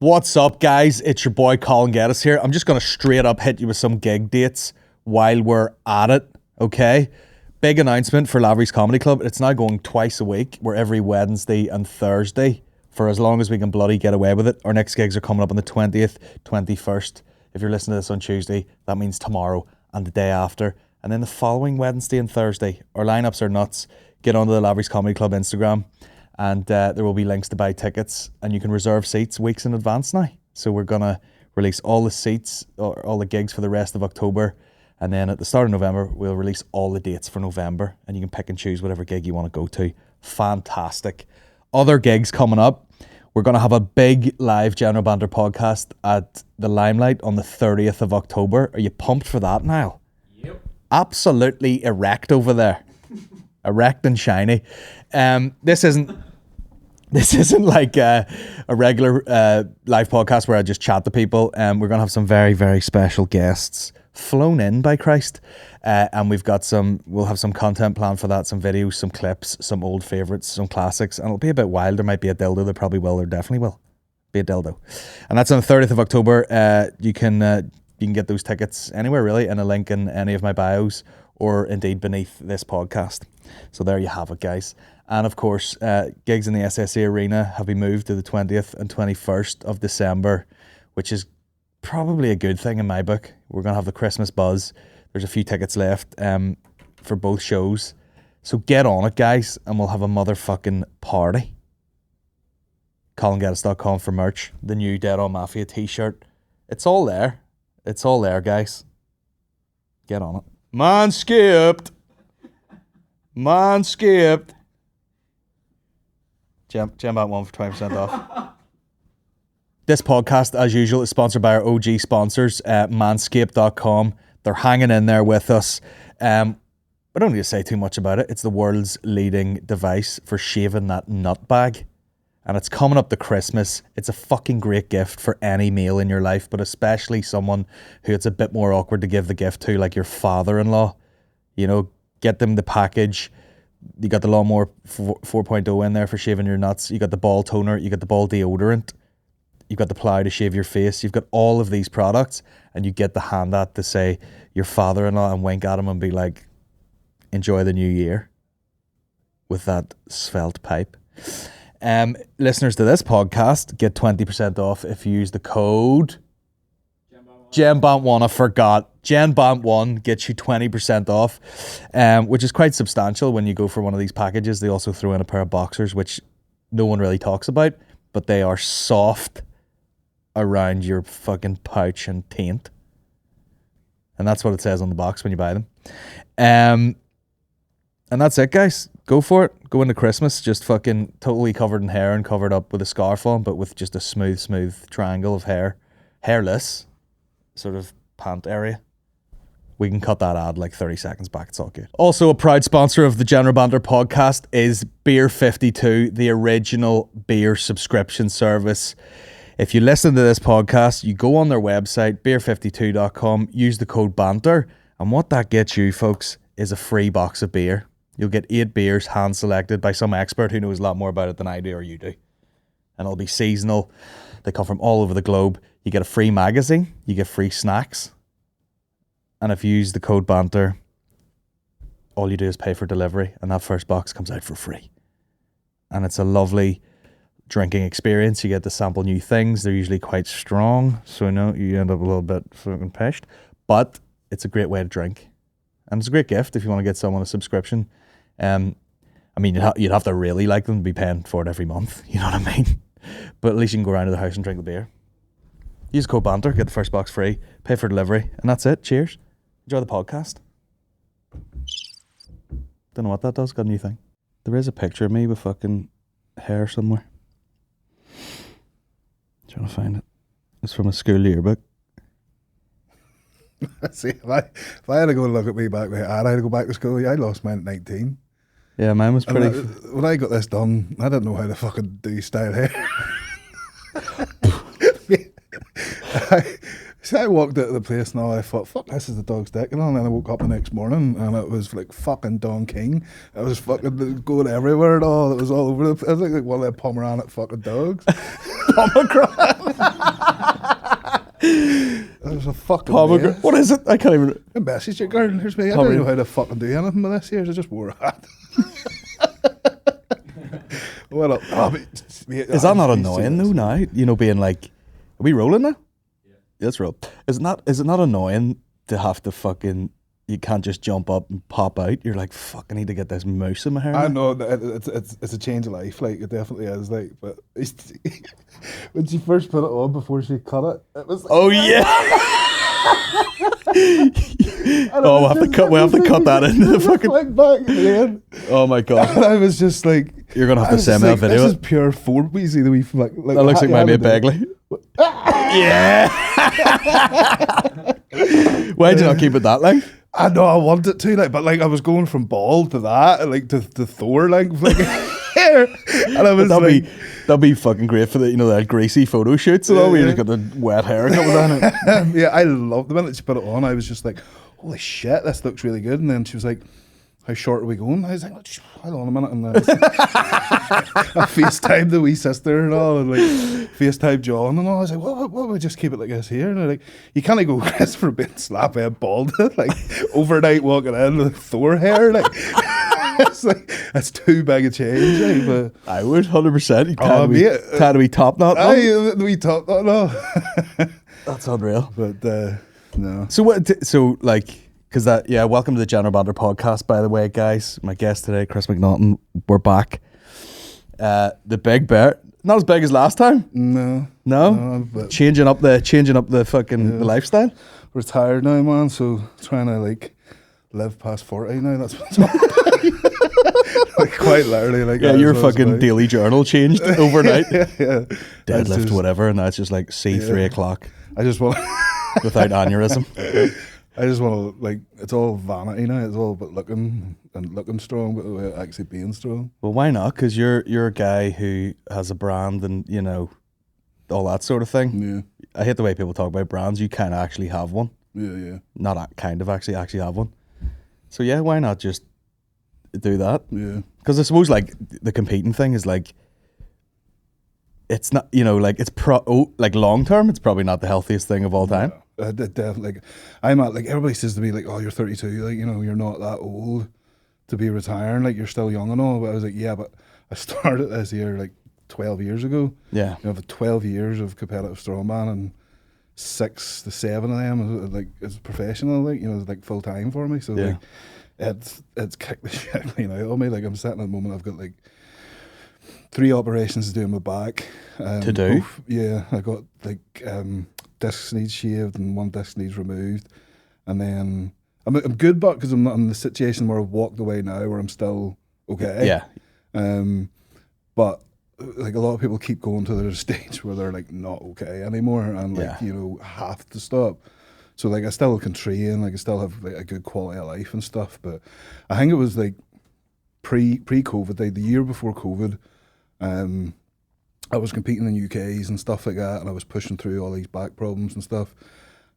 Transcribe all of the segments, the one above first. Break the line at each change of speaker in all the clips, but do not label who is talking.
What's up, guys? It's your boy Colin Geddis here. I'm just going to straight up hit you with some gig dates while we're at it, okay? Big announcement for Lavery's Comedy Club. It's now going twice a week. We're every Wednesday and Thursday for as long as we can bloody get away with it. Our next gigs are coming up on the 20th, 21st. If you're listening to this on Tuesday, that means tomorrow and the day after. And then the following Wednesday and Thursday. Our lineups are nuts. Get onto the Lavery's Comedy Club Instagram. And there will be links to buy tickets, and you can reserve seats weeks in advance now. So we're going to release all the seats, or all the gigs for the rest of October. And then at the start of November, we'll release all the dates for November. And you can pick and choose whatever gig you want to go to. Fantastic. Other gigs coming up. We're going to have a big live General Banter podcast at the Limelight on the 30th of October. Are you pumped for that, Niall?
Yep.
Absolutely erect over there. Erect and shiny. This isn't like a regular live podcast where I just chat to people. We're going to have some very, very special guests flown in by Christ. And we'll have some content planned for that, some videos, some clips, some old favourites, some classics. And it'll be a bit wild. There might be a dildo. There probably will. There definitely will be a dildo. And that's on the 30th of October. You can get those tickets anywhere, really, in a link in any of my bios or indeed beneath this podcast. So there you have it, guys. And of course, gigs in the SSE Arena have been moved to the 20th and 21st of December, which is probably a good thing in my book. We're going to have the Christmas buzz. There's a few tickets left for both shows. So get on it, guys, and we'll have a motherfucking party. ColinGeddis.com for merch. The new Dead On Mafia t-shirt. It's all there. It's all there, guys. Get on it. Manscaped. Jam out one for 20% off. This podcast, as usual, is sponsored by our OG sponsors, manscaped.com. They're hanging in there with us. I don't need to say too much about it. It's the world's leading device for shaving that nut bag. And it's coming up to Christmas. It's a fucking great gift for any male in your life, but especially someone who it's a bit more awkward to give the gift to, like your father-in-law. You know, get them the package. You got the Lawnmower 4.0 in there for shaving your nuts. You got the ball toner. You got the ball deodorant. You've got the plow to shave your face. You've got all of these products, and you get the hand that to say your father-in-law and wink at him and be like, enjoy the new year with that svelte pipe. Listeners to this podcast get 20% off if you use the code GenBant1. I forgot. GenBant1 gets you 20% off, which is quite substantial when you go for one of these packages. They also throw in a pair of boxers, which no one really talks about, but they are soft around your fucking pouch and taint. And that's what it says on the box when you buy them. And that's it, guys. Go for it. Go into Christmas just fucking totally covered in hair and covered up with a scarf on, but with just a smooth triangle of hair. Hairless sort of pant area. We can cut that ad like 30 seconds back. It's all good. Also, a proud sponsor of the General Banter Podcast is Beer 52, the original beer subscription service. If you listen to this podcast, you go on their website, beer52.com, use the code BANTER, and what that gets you, folks, is a free box of beer. You'll get 8 beers hand-selected by some expert who knows a lot more about it than I do or you do. And it'll be seasonal. They come from all over the globe. You get a free magazine. You get free snacks. And if you use the code BANTER, all you do is pay for delivery, and that first box comes out for free. And it's a lovely drinking experience. You get to sample new things. They're usually quite strong, so you end up a little bit fucking pissed. But it's a great way to drink. And it's a great gift if you want to get someone a subscription. I mean, you'd have to really like them to be paying for it every month. You know what I mean? But at least you can go around to the house and drink the beer. Use code BANTER, get the first box free, pay for delivery, and that's it. Cheers. Enjoy the podcast. Don't know what that does. Got a new thing. There is a picture of me with fucking hair somewhere. Trying to find it. It's from a school yearbook.
See, if I had to go look at me back there, I had to go back to school. I lost mine at 19.
Yeah, mine was pretty...
when I got this done, I didn't know how to fucking do style hair. I walked out of the place and I thought, fuck, this is the dog's dick. And then I woke up the next morning and it was like fucking Don King. It was fucking going everywhere and all. It was all over the place. It was like one of the pomegranate fucking dogs.
Pomegranate?
There's a fucking
Pomegranate. What is it? I can't even.
A message, girl. Here's me. I don't know how to fucking do anything with this here. I just wore a hat. What up? Oh,
Is that not annoying though now? You know, being like, are we rolling now? Yeah. Let's roll. Is it not annoying to have to fucking, you can't just jump up and pop out? You're like, fuck, I need to get this mouse in my hair.
I know it's a change of life, like it definitely is, like. But when she first put it on before she cut it, it was like,
oh yeah. Oh, we'll have to cut that into the fucking.
Like back at the end.
Oh my god!
And I was just like,
you're gonna have to send me that video.
This is pure form. We see the wee like
that looks like my mate Begley. Yeah. Why'd you not keep it that length?
I know I wanted to, like, but like I was going from bald to that, like to Thor length, like hair, and I was
that'd be fucking great for the that greasy photo shoots and all. Where you just got the wet hair coming down it.
Yeah, I loved the minute she put it on. I was just like, holy shit, this looks really good. And then she was like, how short are we going? I was like, hold on a minute. And I FaceTimed the wee sister and all, and like FaceTimed John and all. I was like, what would we just keep it like this here? And they're like, you can't go Christopher being slap head bald, like overnight walking in with Thor hair. Like, it's like, that's too big a change. Like, but
I would 100%. You can't be top knot.
We top knot, no.
That's unreal.
But no.
So what? So like. Because welcome to the General Banter Podcast, by the way, guys. My guest today, Chris McNaghten. We're back. The big bear, not as big as last time.
No.
But changing up the fucking the lifestyle.
Retired now, man. So trying to like live past 40 now. That's what's like quite literally like.
Yeah, your fucking daily journal changed overnight.
Yeah.
Deadlift, whatever, and now it's just like 3 o'clock.
I just want
without aneurysm.
I just want to, like, it's all vanity now. It's all about looking strong, but without actually being strong.
Well, why not? Because you're a guy who has a brand and, all that sort of thing.
Yeah.
I hate the way people talk about brands. You kind of actually have one.
Yeah.
Not kind of actually have one. So, yeah, why not just do that?
Yeah. Because
I suppose, like, the competing thing is, like, it's not, like, long term, it's probably not the healthiest thing of all time.
Yeah. Definitely, like, I'm at, like, everybody says to me, like, oh, you're 32, like, you're not that old to be retiring, like, you're still young and all. But I was like, yeah, but I started this year like 12 years ago.
Yeah.
I've 12 years of competitive strongman, and 6 to 7 of them like as professional, like, like full time for me. So like it's kicked the shit clean out of me. Like, I'm sitting at the moment, I've got like 3 operations to do in my back.
To do?
Yeah, I got like discs needs shaved and 1 disc needs removed, and then I'm good, but because I'm not in the situation where I've walked away now, where I'm still okay.
Yeah.
But like, a lot of people keep going to their stage where they're like not okay anymore, and like have to stop. So like, I still can train, like I still have like a good quality of life and stuff. But I think it was like pre-COVID, like the year before COVID, I was competing in UKs and stuff like that, and I was pushing through all these back problems and stuff.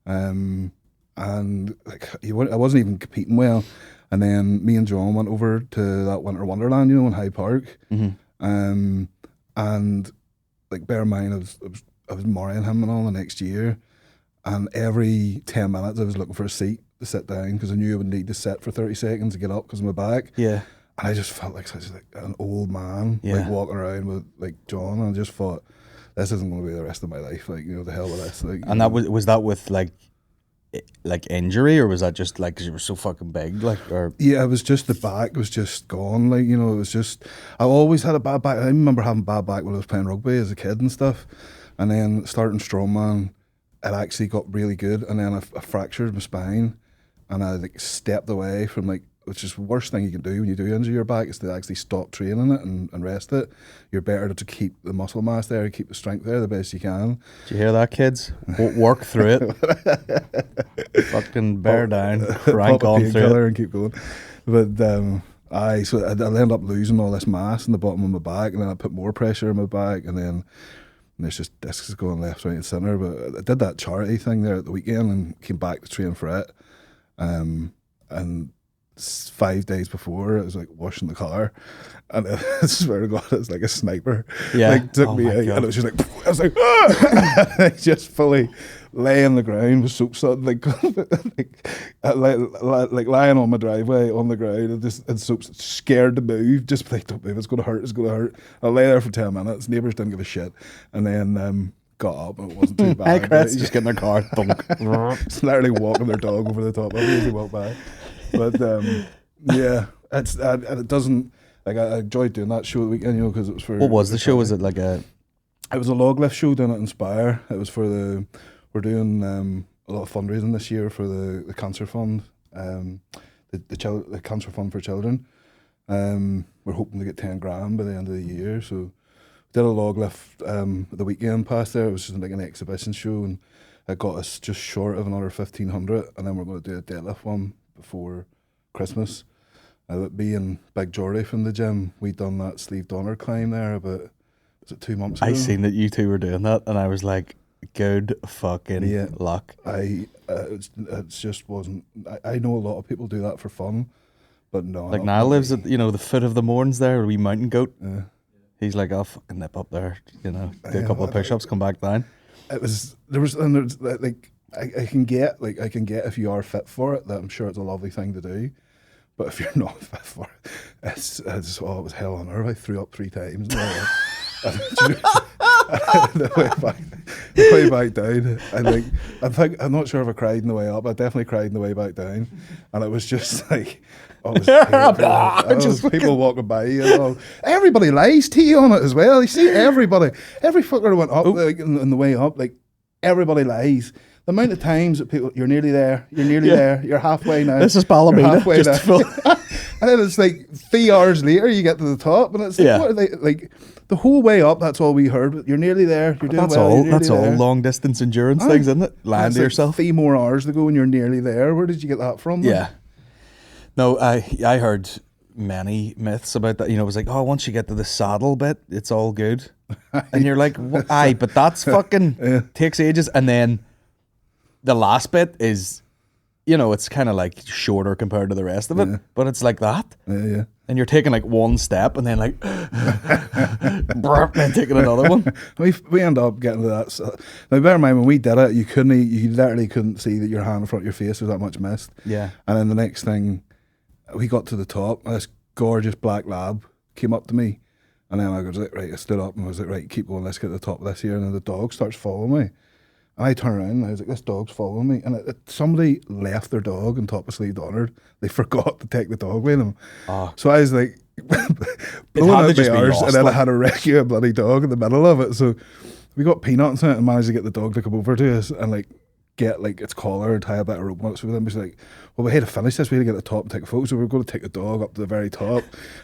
And like, I wasn't even competing well. And then me and John went over to that Winter Wonderland, in Hyde Park.
Mm-hmm.
And like, bear in mind, I was marrying him and all the next year, and every 10 minutes I was looking for a seat to sit down, because I knew I would need to sit for 30 seconds to get up because of my back.
Yeah.
And I just felt like such like an old man, like walking around with like John, and I just thought, this isn't going to be the rest of my life. Like, the hell with this. Like,
and that was that with like injury, or was that just like because you were so fucking big, like? Or
yeah, it was just the back was just gone. Like, it was just, I always had a bad back. I remember having bad back when I was playing rugby as a kid and stuff, and then starting strongman, it actually got really good, and then I fractured my spine, and I like stepped away from like, which is the worst thing you can do when you do injure your back, is to actually stop training it and rest it. You're better to keep the muscle mass there, keep the strength there the best you can.
Do you hear that, kids? Work through it. Fucking bear down, crank on through it,
and keep going. But I ended up losing all this mass in the bottom of my back, and then I put more pressure on my back, and then there's just discs going left, right, and centre. But I did that charity thing there at the weekend and came back to train for it, and 5 days before, I was like washing the car, and I swear to God, it's like a sniper.
Yeah.
Like took me out, and it was just like, I was like, ah! I just fully lay on the ground with soap sud, like lying on my driveway on the ground, and soap scared to move, just like, don't move, it's gonna hurt. I lay there for 10 minutes. Neighbours didn't give a shit, and then got up, and it wasn't too bad.
Hey, Chris, just get in their car, thunk.
It's literally walking their dog over the top of me as they walk by. But yeah, it doesn't, like, I enjoyed doing that show at the weekend, you know, because it was for.
What was the show? Was it like a?
It was a log lift show down at Inspire. It was for we're doing a lot of fundraising this year for the cancer fund, the cancer fund for children. We're hoping to get 10 grand by the end of the year. So did a log lift the weekend past there. It was just like an exhibition show, and it got us just short of another 1,500, and then we're going to do a deadlift one before Christmas. Me and Big Jordy from the gym, we done that sleeve donor climb there about, was it 2 months ago?
I seen that you two were doing that, and I was like, good fucking luck.
It just wasn't. I know a lot of people do that for fun, but no.
Like Niall lives at the foot of the Mourns there, a wee mountain goat.
Yeah.
He's like, I'll fucking nip up there, do a couple of push-ups, come back down.
There's like I can get if you are fit for it, that I'm sure it's a lovely thing to do. But if you're not fit for it, it was hell on earth. I threw up 3 times. The way back down, I'm not sure if I cried on the way up. I definitely cried on the way back down, and it was just like, people walking by you. Everybody lies to you on it as well. You see, every fucker that went up on the way up, like everybody lies. The amount of times that people, you're nearly there, you're halfway now.
This is Ballymena.
And then it's like 3 hours later, you get to the top, and it's like, what are they, like, the whole way up, that's all we heard. You're nearly there, you're doing
that's all long distance endurance things, isn't it? Lying to yourself.
3 more hours to go and you're nearly there. Where did you get that from?
Yeah. No, I heard many myths about that. It was like, once you get to the saddle bit, it's all good. And you're like, but that's fucking takes ages. And then the last bit is, it's kind of like shorter compared to the rest of it, but it's like that.
Yeah.
And you're taking like one step and then like, and taking another one.
We end up getting to that. So, now, bear in mind, when we did it, you literally couldn't see that your hand in front of your face was that much mist.
Yeah.
And then the next thing, we got to the top, and this gorgeous black lab came up to me. And then I was like, right, I stood up and was like, right, keep going, let's get to the top of this here. And then the dog starts following me. And I turn around and I was like, this dog's following me. And somebody left their dog on top of Sleeve Donard. They forgot to take the dog with them. So I was like, blowing out my arse, and then I had a regular bloody dog in the middle of it. So we got peanuts in it and managed to get the dog to come over to us and like get like its collar and tie a bit of rope on it. So then we was like, well, we had to finish this. We had to get to the top and take a photo. So we were going to take the dog up to the very top.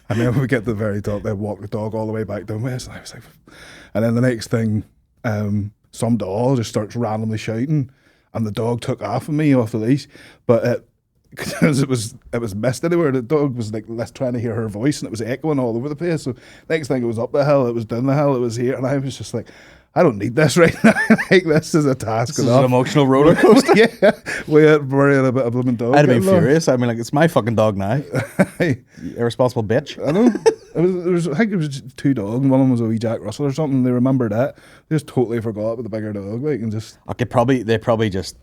And then when we get to the very top, they walk the dog all the way back down with us. And I was like, and then the next thing, some dog just starts randomly shouting, and the dog took off of me off the leash, but because it was missed anywhere, the dog was like trying to hear her voice, and it was echoing all over the place. So next thing, it was up the hill, it was down the hill, it was here, and I was just like, I don't need this right now. Like, this is a task.
This is an emotional roller coaster.
Yeah, we had worried about a blooming dog.
I'd have been furious. I mean, like, it's my fucking dog now. You irresponsible bitch.
I know. I think it was 2 dogs, and one of them was a wee Jack Russell or something. They remembered that. They just totally forgot about the bigger dog, like, and just.
Okay, they probably just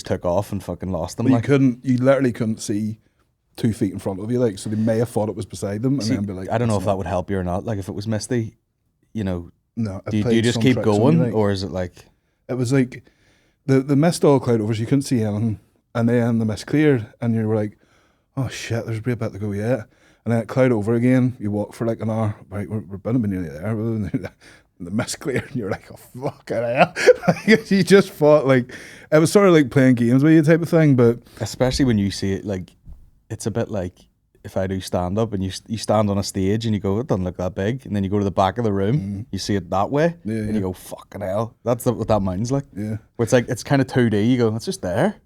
took off and fucking lost them.
Like. You literally couldn't see 2 feet in front of you, like, so they may have thought it was beside them, and then be like,
I don't know if that would help you or not. Like, if it was misty,
No,
do you just keep going, or is it like?
It was like the mist all cloud over, so you couldn't see anything, and then the mist cleared, and you were like, "Oh shit, there's a bit to go yet." And then it cloud over again. You walk for like an hour. Right, we're bound to be nearly there. And the mist cleared, and you're like, "Oh fuck, hell!" Like, you just fought like it was sort of like playing games with you type of thing, but
especially when you see it, like it's a bit like. If I do stand up and you stand on a stage and you go, it doesn't look that big, and then you go to the back of the room, you see it that way, and you go, fucking hell, that's what that mountain's like.
Yeah,
where it's like it's kind of 2D. You go, it's just there,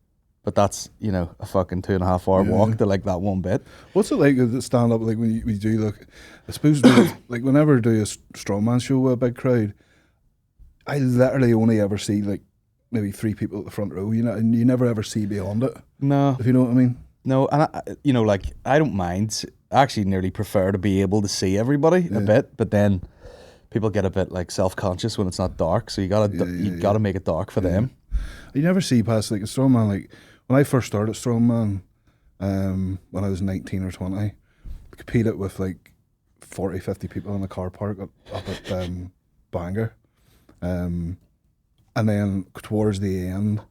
but that's a fucking 2.5 hour walk to like that one bit.
What's it like to stand up? Like when you do look, I suppose like whenever I do a strongman show with a big crowd, I literally only ever see like maybe 3 people at the front row. And you never ever see beyond it.
No,
if you know what I mean.
No, and like I don't mind. I actually nearly prefer to be able to see everybody a bit, but then people get a bit like self-conscious when it's not dark, so you gotta make it dark for them.
You never see past like a strongman. Like when I first started strongman, when I was 19 or 20, I competed with like 40, 50 people in the car park up at Bangor, and then towards the end,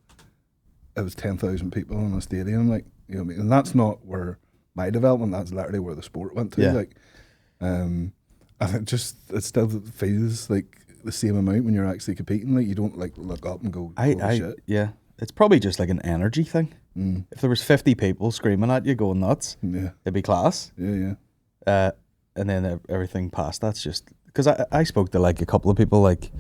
it was 10,000 people in the stadium. Like, you know what I mean? And that's not where my development. That's literally where the sport went to.
Yeah.
Like, and it still feels like the same amount when you're actually competing. Like, you don't like look up and go, holy shit.
Yeah, it's probably just like an energy thing. If there was 50 people screaming at you going nuts, it'd be class.
Yeah.
And then everything past that's just because I spoke to like a couple of people like,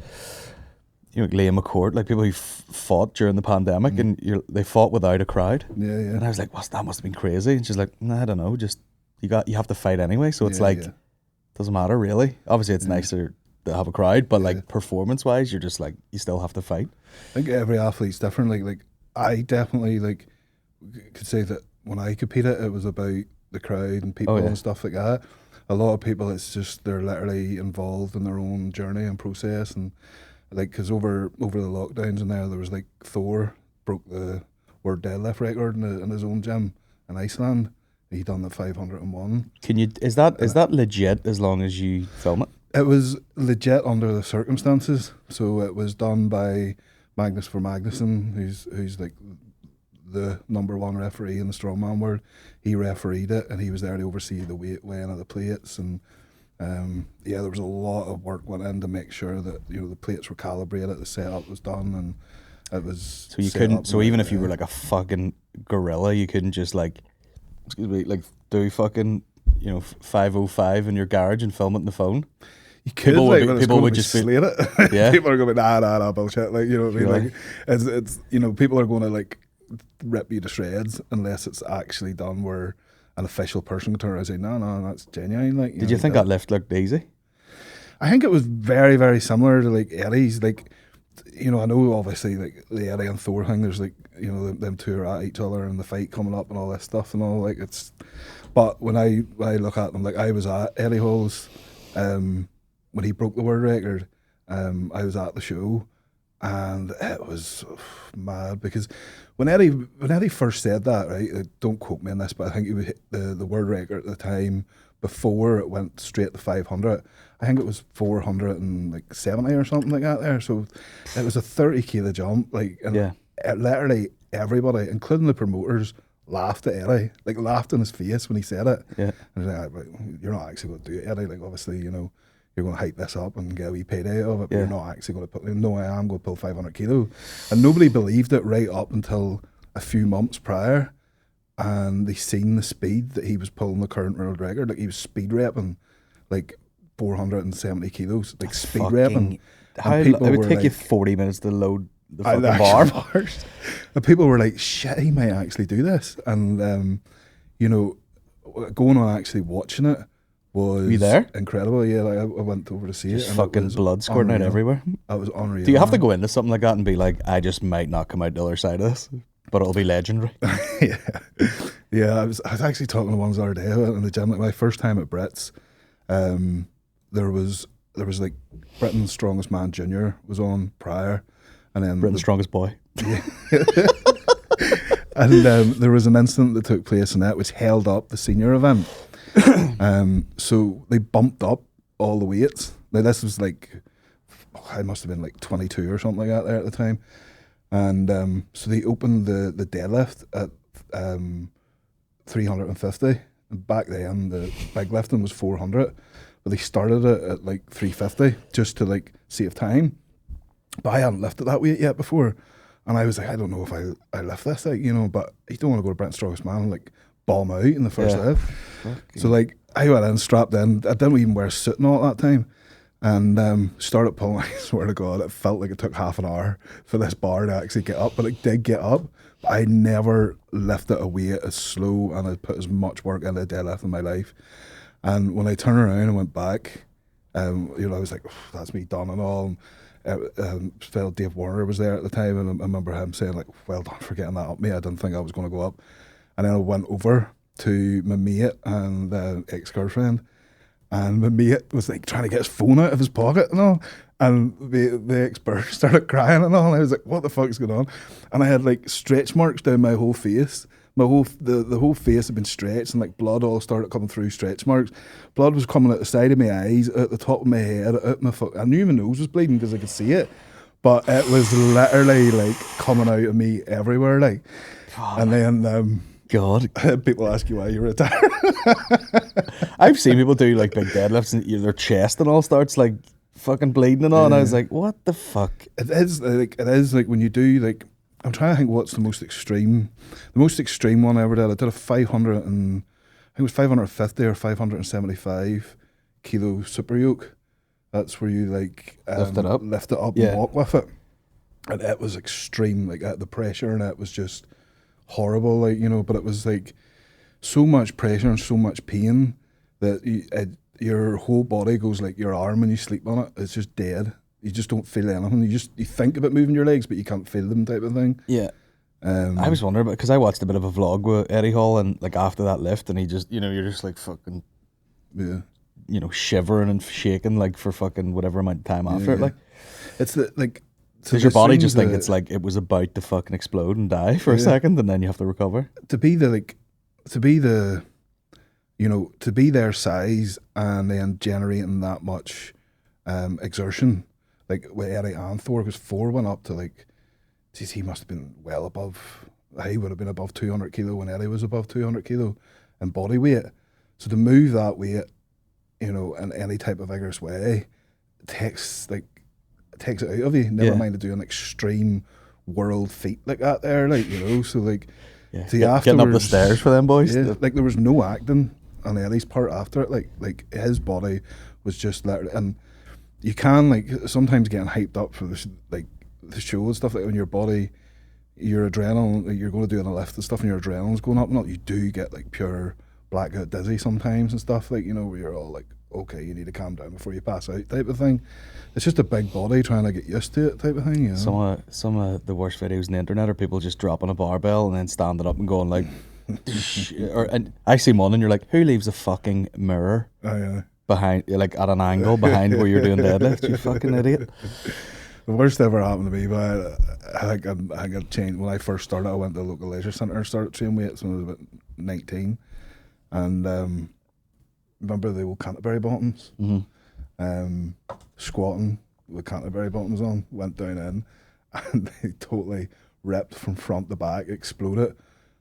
you know, Liam McCourt, like people who fought during the pandemic, and they fought without a crowd.
Yeah.
And I was like, that must have been crazy. And she's like, nah, I don't know, just you have to fight anyway. So it's doesn't matter really. Obviously, it's nicer to have a crowd, but like performance wise, you're just like you still have to fight. I
think every athlete's different. Like I definitely like could say that when I competed, it was about the crowd and people and stuff like that. A lot of people, it's just they're literally involved in their own journey and process, and like because over the lockdowns and there was like Thor broke the world deadlift record in his own gym in Iceland. He done the 501.
Is that legit as long as you film it?
It was legit under the circumstances. So it was done by Magnus for Magnuson, who's like the number one referee in the strongman world. He refereed it, and he was there to oversee the weighing of the plates, and there was a lot of work went in to make sure that the plates were calibrated, the setup was done, and it was.
So you couldn't. So even if you were like a fucking gorilla, you couldn't just like do fucking 505 in your garage and film it on the phone.
You could, people would just slate it. Yeah. People are going to nah bullshit. Like, you know what I mean? Really? Like it's people are going to like rip you to shreds unless it's actually done where an official person can turn around and say, no, that's genuine. Like,
did you think that lift looked easy?
I think it was very, very similar to like Eddie's. Like, I know obviously like the Eddie and Thor thing. There's like them two are at each other and the fight coming up and all this stuff and all. Like it's, but when I look at them, like I was at Eddie Hall's when he broke the world record. I was at the show, and it was mad because when Eddie first said that, right? Don't quote me on this, but I think he would hit the world record at the time before it went straight to 500. I think it was 470 or something like that there. So it was a 30 kilo jump, like, and literally everybody, including the promoters, laughed at Eddie, like laughed in his face when he said it. Yeah, and I was like, you're not actually going to do it, Eddie. Like, obviously, you're going to hype this up and get a wee payday of it, but you're not actually going to put. No, I am going to pull 500 kilo, and nobody believed it right up until a few months prior, and they seen the speed that he was pulling the current world record. Like he was speed repping, like 470 kilos, like speed repping.
It would take you 40 minutes to load the fucking bar.
Bars. And people were like, shit, he might actually do this. And, going on actually watching it was incredible. Yeah, like I went over to see it.
Just fucking blood squirting out everywhere.
That was unreal.
Do you have to go into something like that and be like, I just might not come out the other side of this, but it'll be legendary?
Yeah. I was actually talking to ones the other day in the gym. Like my first time at Brett's, there was like Britain's Strongest Man Junior was on prior, and then
Britain's Strongest Boy.
Yeah. And there was an incident that took place in that which held up the senior event. So they bumped up all the weights. Now this was like, I must have been like 22 or something like that there at the time. And so they opened the deadlift at 350. And back then the big lifting was 400. But they started it at like 350 just to like save time. But I hadn't lifted that weight yet before. And I was like, I don't know if I lift this, like, but you don't want to go to Brent's Strongest Man and like bomb out in the first lift. So like I went in, strapped in. I didn't even wear a suit and all at that time. And started pulling. I swear to God, it felt like it took half an hour for this bar to actually get up. But it did get up. But I never lifted a weight as slow and I put as much work into a deadlift in my life. And when I turned around and went back, I was like, that's me done and all. Fellow Dave Warner was there at the time, and I remember him saying like, well done for getting that up me. I didn't think I was going to go up. And then I went over to my mate and ex-girlfriend, and my mate was like trying to get his phone out of his pocket and all, and the ex-bird started crying and all, and I was like, what the fuck is going on? And I had like stretch marks down my whole face. The whole face had been stretched, and like blood all started coming through stretch marks. Blood was coming out the side of my eyes, out the top of my head, out my foot. I knew my nose was bleeding because I could see it, but it was literally like coming out of me everywhere, like. Oh, and then
God,
people ask you why you retired.
I've seen people do like big deadlifts and their chest and all starts like fucking bleeding and all, and I was like, what the fuck? It is like when you do like, I'm trying to think what's the most extreme one I ever did. I did a 500 and I think it was 550 or 575 kilo super yoke. That's where you like lift it up and walk with it, and it was extreme. Like the pressure and it was just horrible, like, you know. But it was like so much pressure and so much pain that your whole body goes like your arm when you sleep on it. It's just dead. You just don't feel anything. You think about moving your legs, but you can't feel them, type of thing. Yeah. I was wondering, because I watched a bit of a vlog with Eddie Hall, and like after that lift, and he just, you know, you're just like fucking, yeah, you know, shivering and shaking like for fucking whatever amount of time after it. Like, it's the like. Does your body just think it's like it was about to fucking explode and die for a second, and then you have to recover? To be their size and then generating that much exertion, like with Eddie and Thor, because Thor went up to like, geez, he must have been well above, he would have been above 200 kilo when Eddie was above 200 kilo in body weight. So to move that weight, you know, in any type of vigorous way, takes it out of you. Never mind to do an extreme world feat like that there, like, you know. So like, getting up the stairs for them boys. Yeah, like there was no acting on Eddie's part after it. Like his body was just literally, and you can like sometimes getting hyped up for this, like the show and stuff, like when your body, your adrenaline, like you're going to do a lift and stuff, and your adrenaline's going up and all, you do get like pure blackout dizzy sometimes and stuff, like, you know, where you're all like, okay, you need to calm down before you pass out, type of thing. It's just a big body trying to get used to it, type of thing, you know? Some of the worst videos on the internet are people just dropping a barbell and then standing up and going like, and I see one and you're like, who leaves a fucking mirror behind, like at an angle behind where you're doing deadlifts, you fucking idiot. The worst ever happened to me, but I think I got changed. When I first started, I went to the local leisure centre and started training weights when I was about 19. And remember the old Canterbury bottoms? Mm-hmm. Squatting with Canterbury bottoms on, went down in, and they totally ripped from front to back, exploded.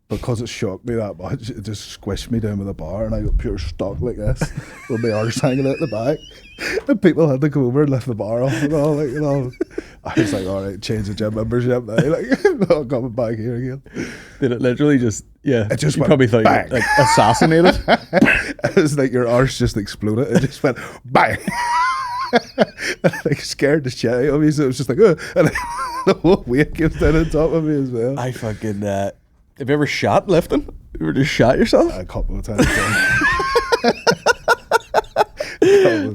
Because it shocked me that much, it just squished me down with a bar, and I got pure stuck like this with my arse hanging out the back. And people had to come over and lift the bar off and all, like, you know. I was like, all right, change the gym membership now, like, not coming back here again. Did it literally just, it just you probably thought bang. You like assassinated? It was like your arse just exploded. It just went bang. And like scared the shit out of me, so it was just like, and the whole weight came down on top of me as well. I fucking, have you ever shot lifting? Have you ever just shot yourself? A couple of times.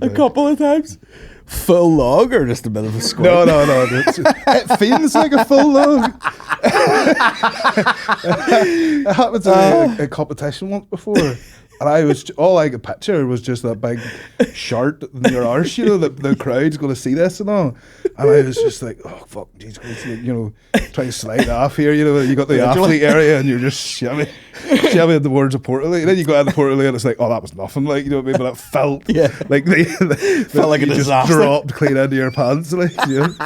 A couple of times? Full log or just a bit of a squat? No. It feels like a full log. It happened to me a competition once before. And all I could picture was just that big shart in your arse, you know, the crowd's going to see this and all. And I was just like, oh, fuck, geez, you know, trying to slide off here, you know, you got the athlete area and you're just shoving towards a portal. And then you go out the portal and it's like, oh, that was nothing, like, you know what I mean? But it felt like felt like a disaster. Just dropped clean into your pants, like, you know.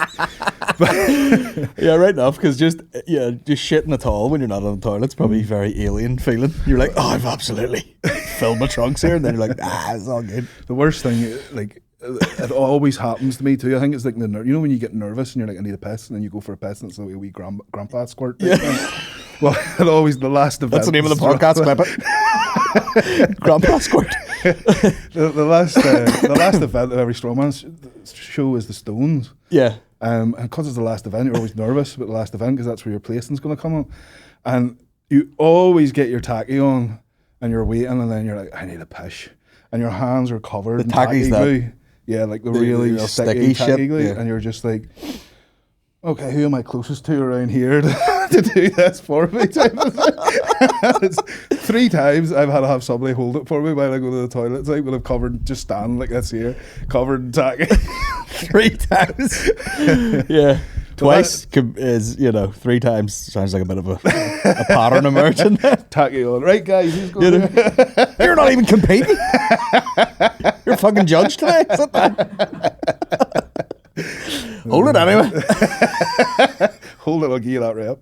Yeah, right enough, because just shitting at all when you're not on the toilet's probably very alien feeling. You're like, oh, I've absolutely filled my trunks here, and then you're like, it's all good. The worst thing, like, it always happens to me too. I think it's like you know when you get nervous and you're like, I need a piss, and then you go for a piss and it's like a wee grandpa squirt. Yeah. Well, it always the last event. That's the name of the podcast. Clip it. Grandpa squirt. the last event of every Strongman show is the Stones. Yeah. And because it's the last event, you're always nervous about the last event because that's where your placing's going to come up, and you always get your tacky on, and you're waiting, and then you're like, I need a piss, and your hands are covered. The tacky's that. Yeah, like the really sticky shit, and you're just like,
okay, who am I closest to around here to do this for me? Type of thing. It's 3 times I've had to have somebody hold it for me while I go to the toilet. Like, when I've covered, just stand like this here, covered in tacky.
3 times. Yeah. Twice is, 3 times sounds like a bit of a pattern emerging.
Tacky on. Right, guys, who's going
You're not even competing. You're fucking judged today. Sit down. Hold it anyway.
Hold it, I'll give you that rep.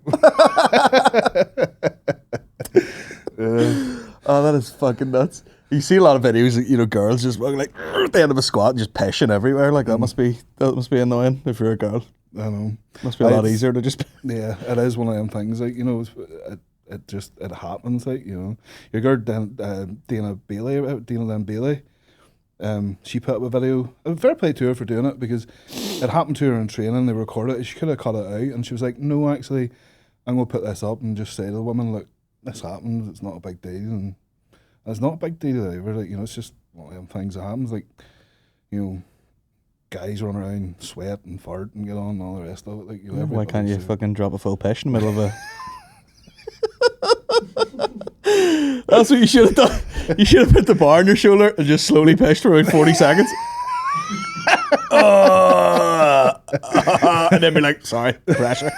Oh, that is fucking nuts. You see a lot of videos, girls just like at the end of a squat and just pissing everywhere. Like that must be annoying if you're a girl.
I know.
Must be a lot easier to just.
Yeah, it is one of them things. Like, it happens. Like, your girl Dana Bailey. She put up a video. Fair play to her for doing it, because it happened to her in training. They recorded it. She could have cut it out, and she was like, "No, actually, I'm going to put this up and just say to the woman, look, this happened. It's not a big deal, and it's not a big deal either. Like, it's just one of them things that happens. Like, guys run around, sweat and fart and get on and all the rest of it. Like,
why can't you fucking drop a full piss in the middle of a? That's what you should have done. You should have put the bar on your shoulder and just slowly pissed for about 40 seconds. And then be like, sorry, pressure.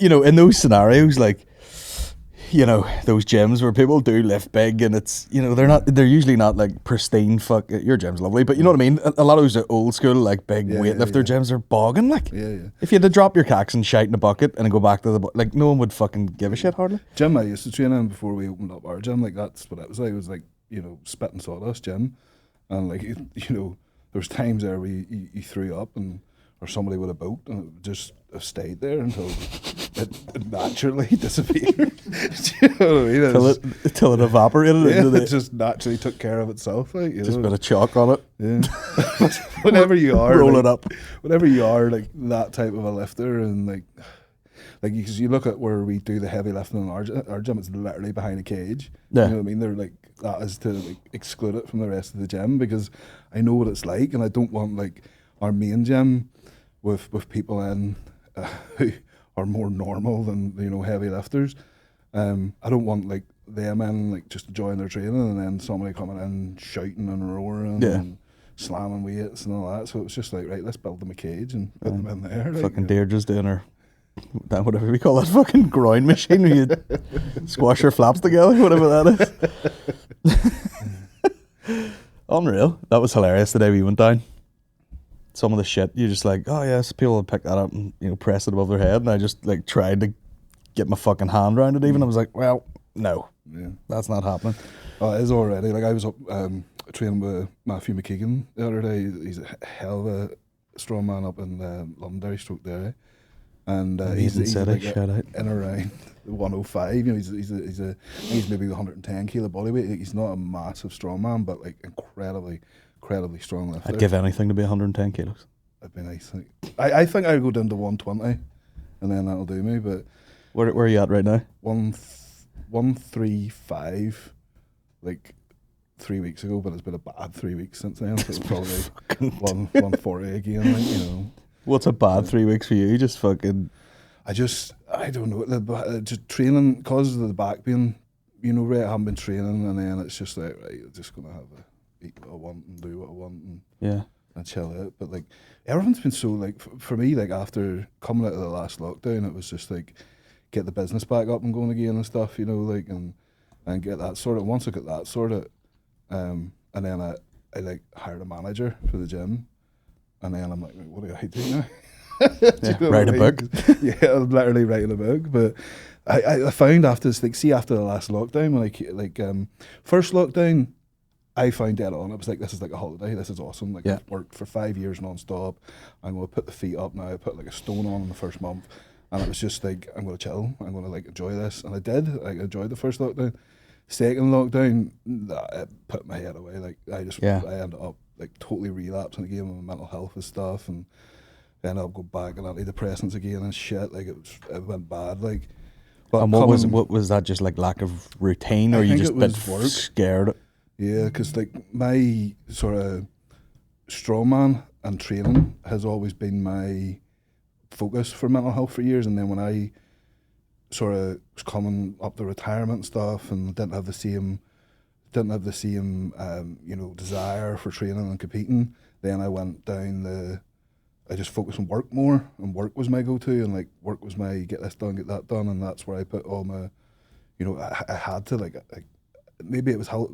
In those scenarios, like, those gyms where people do lift big, and it's, they're usually not like pristine. Fuck, your gym's lovely, but you know what I mean? A lot of those old school, like, big weightlifter gyms are bogging. Like, if you had to drop your cacks and shite in a bucket and then go back to like, no one would fucking give a shit hardly.
Gym I used to train in before we opened up our gym, like, that's what it was like. It was like, spit and sawdust gym, and like, there was times there where you threw up or somebody would have boat, and it would just have stayed there until it naturally disappeared. Do you know what I mean?
Till it evaporated.
It just naturally took care of itself. Like,
just a bit of chalk on it.
Yeah. Whenever you are,
roll
like,
it up.
Whenever you are like that type of a lifter, and like because you look at where we do the heavy lifting in our gym, it's literally behind a cage.
Yeah.
You know what I mean? They're like, that is to like exclude it from the rest of the gym, because I know what it's like, and I don't want like our main gym with people in who are more normal than heavy lifters. I don't want like them in like just enjoying their training, and then somebody coming in shouting and roaring and slamming weights and all that. So it's just like, right, let's build them a cage and put them in there. Like,
fucking Deirdre's doing her, whatever we call that fucking groin machine where you squash your flaps together, whatever that is. Unreal. That was hilarious the day we went down. Some of the shit, you're just like, oh yes, people would pick that up and press it above their head, and I just like tried to get my fucking hand around it. Even I was like, well, no, that's not happening. Oh,
it is already. Like, I was up training with Matthew McNaghten the other day. He's a hell of a strong man up in Londonderry, Derry, and he's like shout out in around 105. He's maybe 110 kilo body weight. He's not a massive strong man, but like incredibly strong lifter.
I'd give anything to be 110 kilos.
That'd be nice. I think I'd go down to 120, and then that'll do me. But
where are you at right now?
135, like 3 weeks ago, but it's been a bad 3 weeks since then. So it's probably 140 again. Like,
What's a bad 3 weeks for you? Just fucking.
I don't know. Just training, because of the back pain. Right, I haven't been training, and then it's just like, right, I'm just gonna eat what I want and do what I want and chill out. But like, everything's been so like, for me, like, after coming out of the last lockdown, it was just like, get the business back up and going again and stuff, like, and get that sorted. Once I got that sorted, and then I like hired a manager for the gym, and then I'm like, what do I do now?
Write a book.
Yeah, I'm literally writing a book. But I found after this, like, after the last lockdown, when first lockdown, I found dead on. It was like, this is like a holiday. This is awesome. Like, I've worked for 5 years non-stop. I'm going to put the feet up now. I put like a stone on in the first month. And it was just like, I'm going to chill. I'm going to like enjoy this. And I did. I enjoyed the first lockdown. Second lockdown, it put my head away. Like, I ended up like totally relapsing again with my mental health and stuff. And ended up going back on antidepressants again and shit. Like, it went bad. Like, but
and what was that? Just like lack of routine, or you just been scared?
Yeah, because like my sort of strongman and training has always been my focus for mental health for years. And then when I sort of was coming up to retirement and stuff, and didn't have the same desire for training and competing, then I went down I just focused on work more, and work was my go-to, and like work was my get this done, get that done, and that's where I put all my, I had to like maybe it was a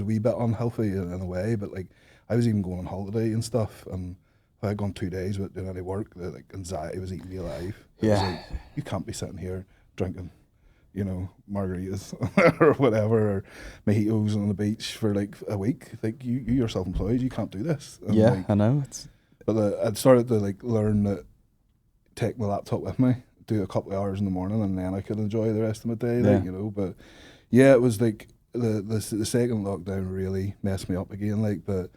wee bit unhealthy in a way, but like I was even going on holiday and stuff, and if I had gone 2 days without doing any work, the like anxiety was eating me alive. It was like, you can't be sitting here drinking, margaritas or whatever, or mojitos on the beach for like a week. Like you're self-employed, you can't do this. And like,
I know.
But I'd started to like learn that take my laptop with me, do a couple of hours in the morning, and then I could enjoy the rest of my day. Like, but yeah, it was like the second lockdown really messed me up again. Like, but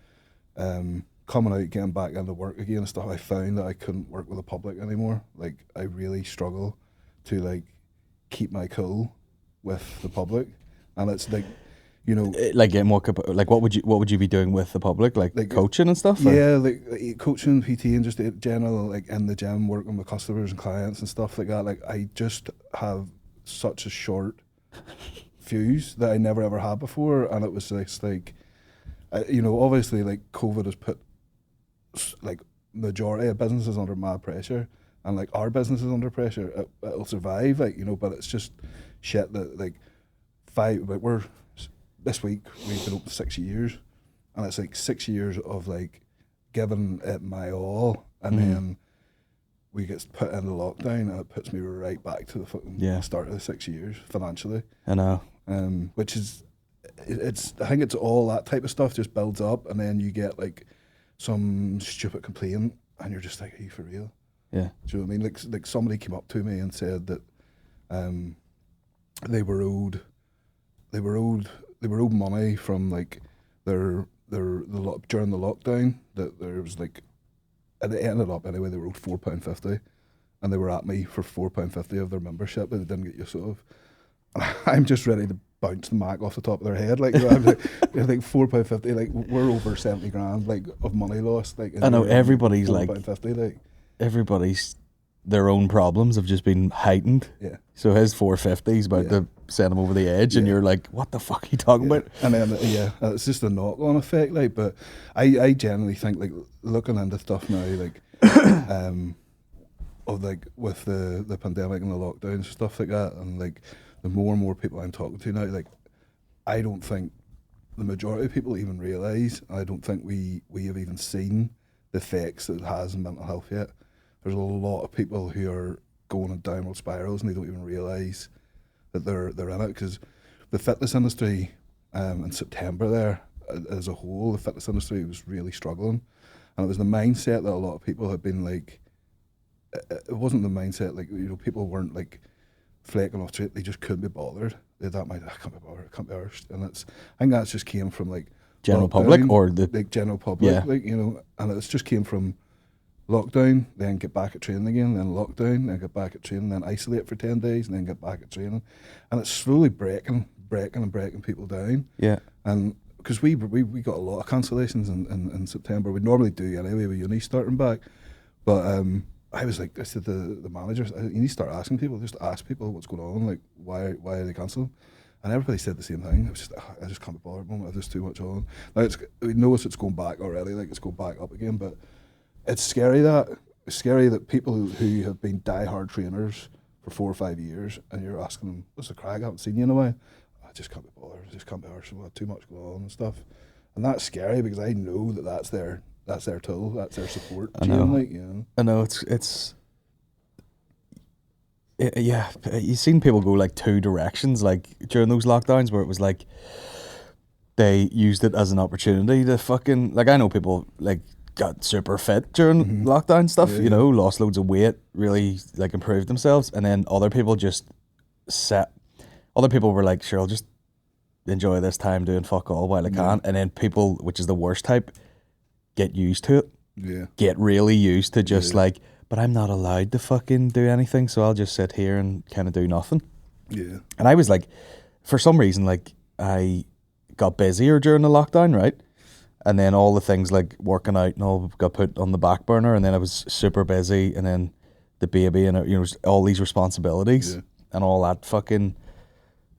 coming out, getting back into work again and stuff, I found that I couldn't work with the public anymore. Like, I really struggle to like keep my cool with the public, and it's like,
like get more like what would you be doing with the public, like coaching and stuff?
Yeah, like coaching, PT, and just general like in the gym, working with customers and clients and stuff like that. Like I just have such a short fuse that I never ever had before, and it was just like, obviously like COVID has put like majority of businesses under mad pressure, and like our business is under pressure. It'll survive, like but it's just shit that like we're. This week we've been open 6 years, and it's like 6 years of like giving it my all, and then we get put into lockdown, and it puts me right back to the fucking start of the 6 years financially. I know. Which is, I think it's all that type of stuff just builds up, and then you get like some stupid complaint, and you're just like, are you for real? Yeah. Do you know what I mean? Like somebody came up to me and said that they were owed money from like during the lockdown, that there was like, and it ended up anyway, they were owed £4.50, and they were at me for £4.50 of their membership that they didn't get use of. I'm just ready to bounce the Mac off the top of their head. Like, I'm like £4.50, like we're over 70 grand like of money lost. Like,
I know everybody's like
£4.50, like
everybody's their own problems have just been heightened. Yeah. So his 450 is about to send him over the edge, and you're like, what the fuck are you talking about?
And then it's just a knock-on effect. Like, but I generally think like looking into stuff now, like of like with the pandemic and the lockdown and stuff like that, and like the more and more people I'm talking to now, like I don't think the majority of people even realise. I don't think we have even seen the effects that it has on mental health yet. There's a lot of people who are going on downward spirals, and they don't even realise that they're in it, because the fitness industry in September there as a whole, the fitness industry was really struggling, and it was the mindset that a lot of people had been like, it wasn't the mindset like, people weren't like flaking off to it, they just couldn't be bothered. They thought, I can't be bothered, I can't be arsed. And I think that's just came from like
general public, or the
like general public, like, and it's just came from lockdown, then get back at training again, then lockdown, then get back at training, then isolate for 10 days, and then get back at training. And it's slowly breaking people down. Yeah. And because we got a lot of cancellations in September. We normally do anyway with uni starting back. But I said to the managers, you need to start asking people, just ask people what's going on, like why are they cancelling? And everybody said the same thing. It was just, I just can't be bothered at the moment, there's too much on. Now we notice it's going back already, like it's going back up again, but it's scary that people who have been die-hard trainers for 4 or 5 years, and you're asking them, what's the crack? I haven't seen you in a while. I just can't be bothered. I just can't be arsed. We've got too much going on and stuff. And that's scary, because I know that's their tool, that's their support.
I know.
Like,
I know, yeah, you've seen people go like two directions, like during those lockdowns, where it was like they used it as an opportunity to fucking, like, I know people like got super fit during lockdown stuff, lost loads of weight, really like improved themselves, and then other people were like, sure, I'll just enjoy this time doing fuck all while I can, and then people, which is the worst type, get used to it, get really used to just like, but I'm not allowed to fucking do anything, so I'll just sit here and kind of do nothing. Yeah. And I was like, for some reason, like I got busier during the lockdown, right? And then all the things like working out and all got put on the back burner, and then I was super busy, and then the baby and all these responsibilities and all that fucking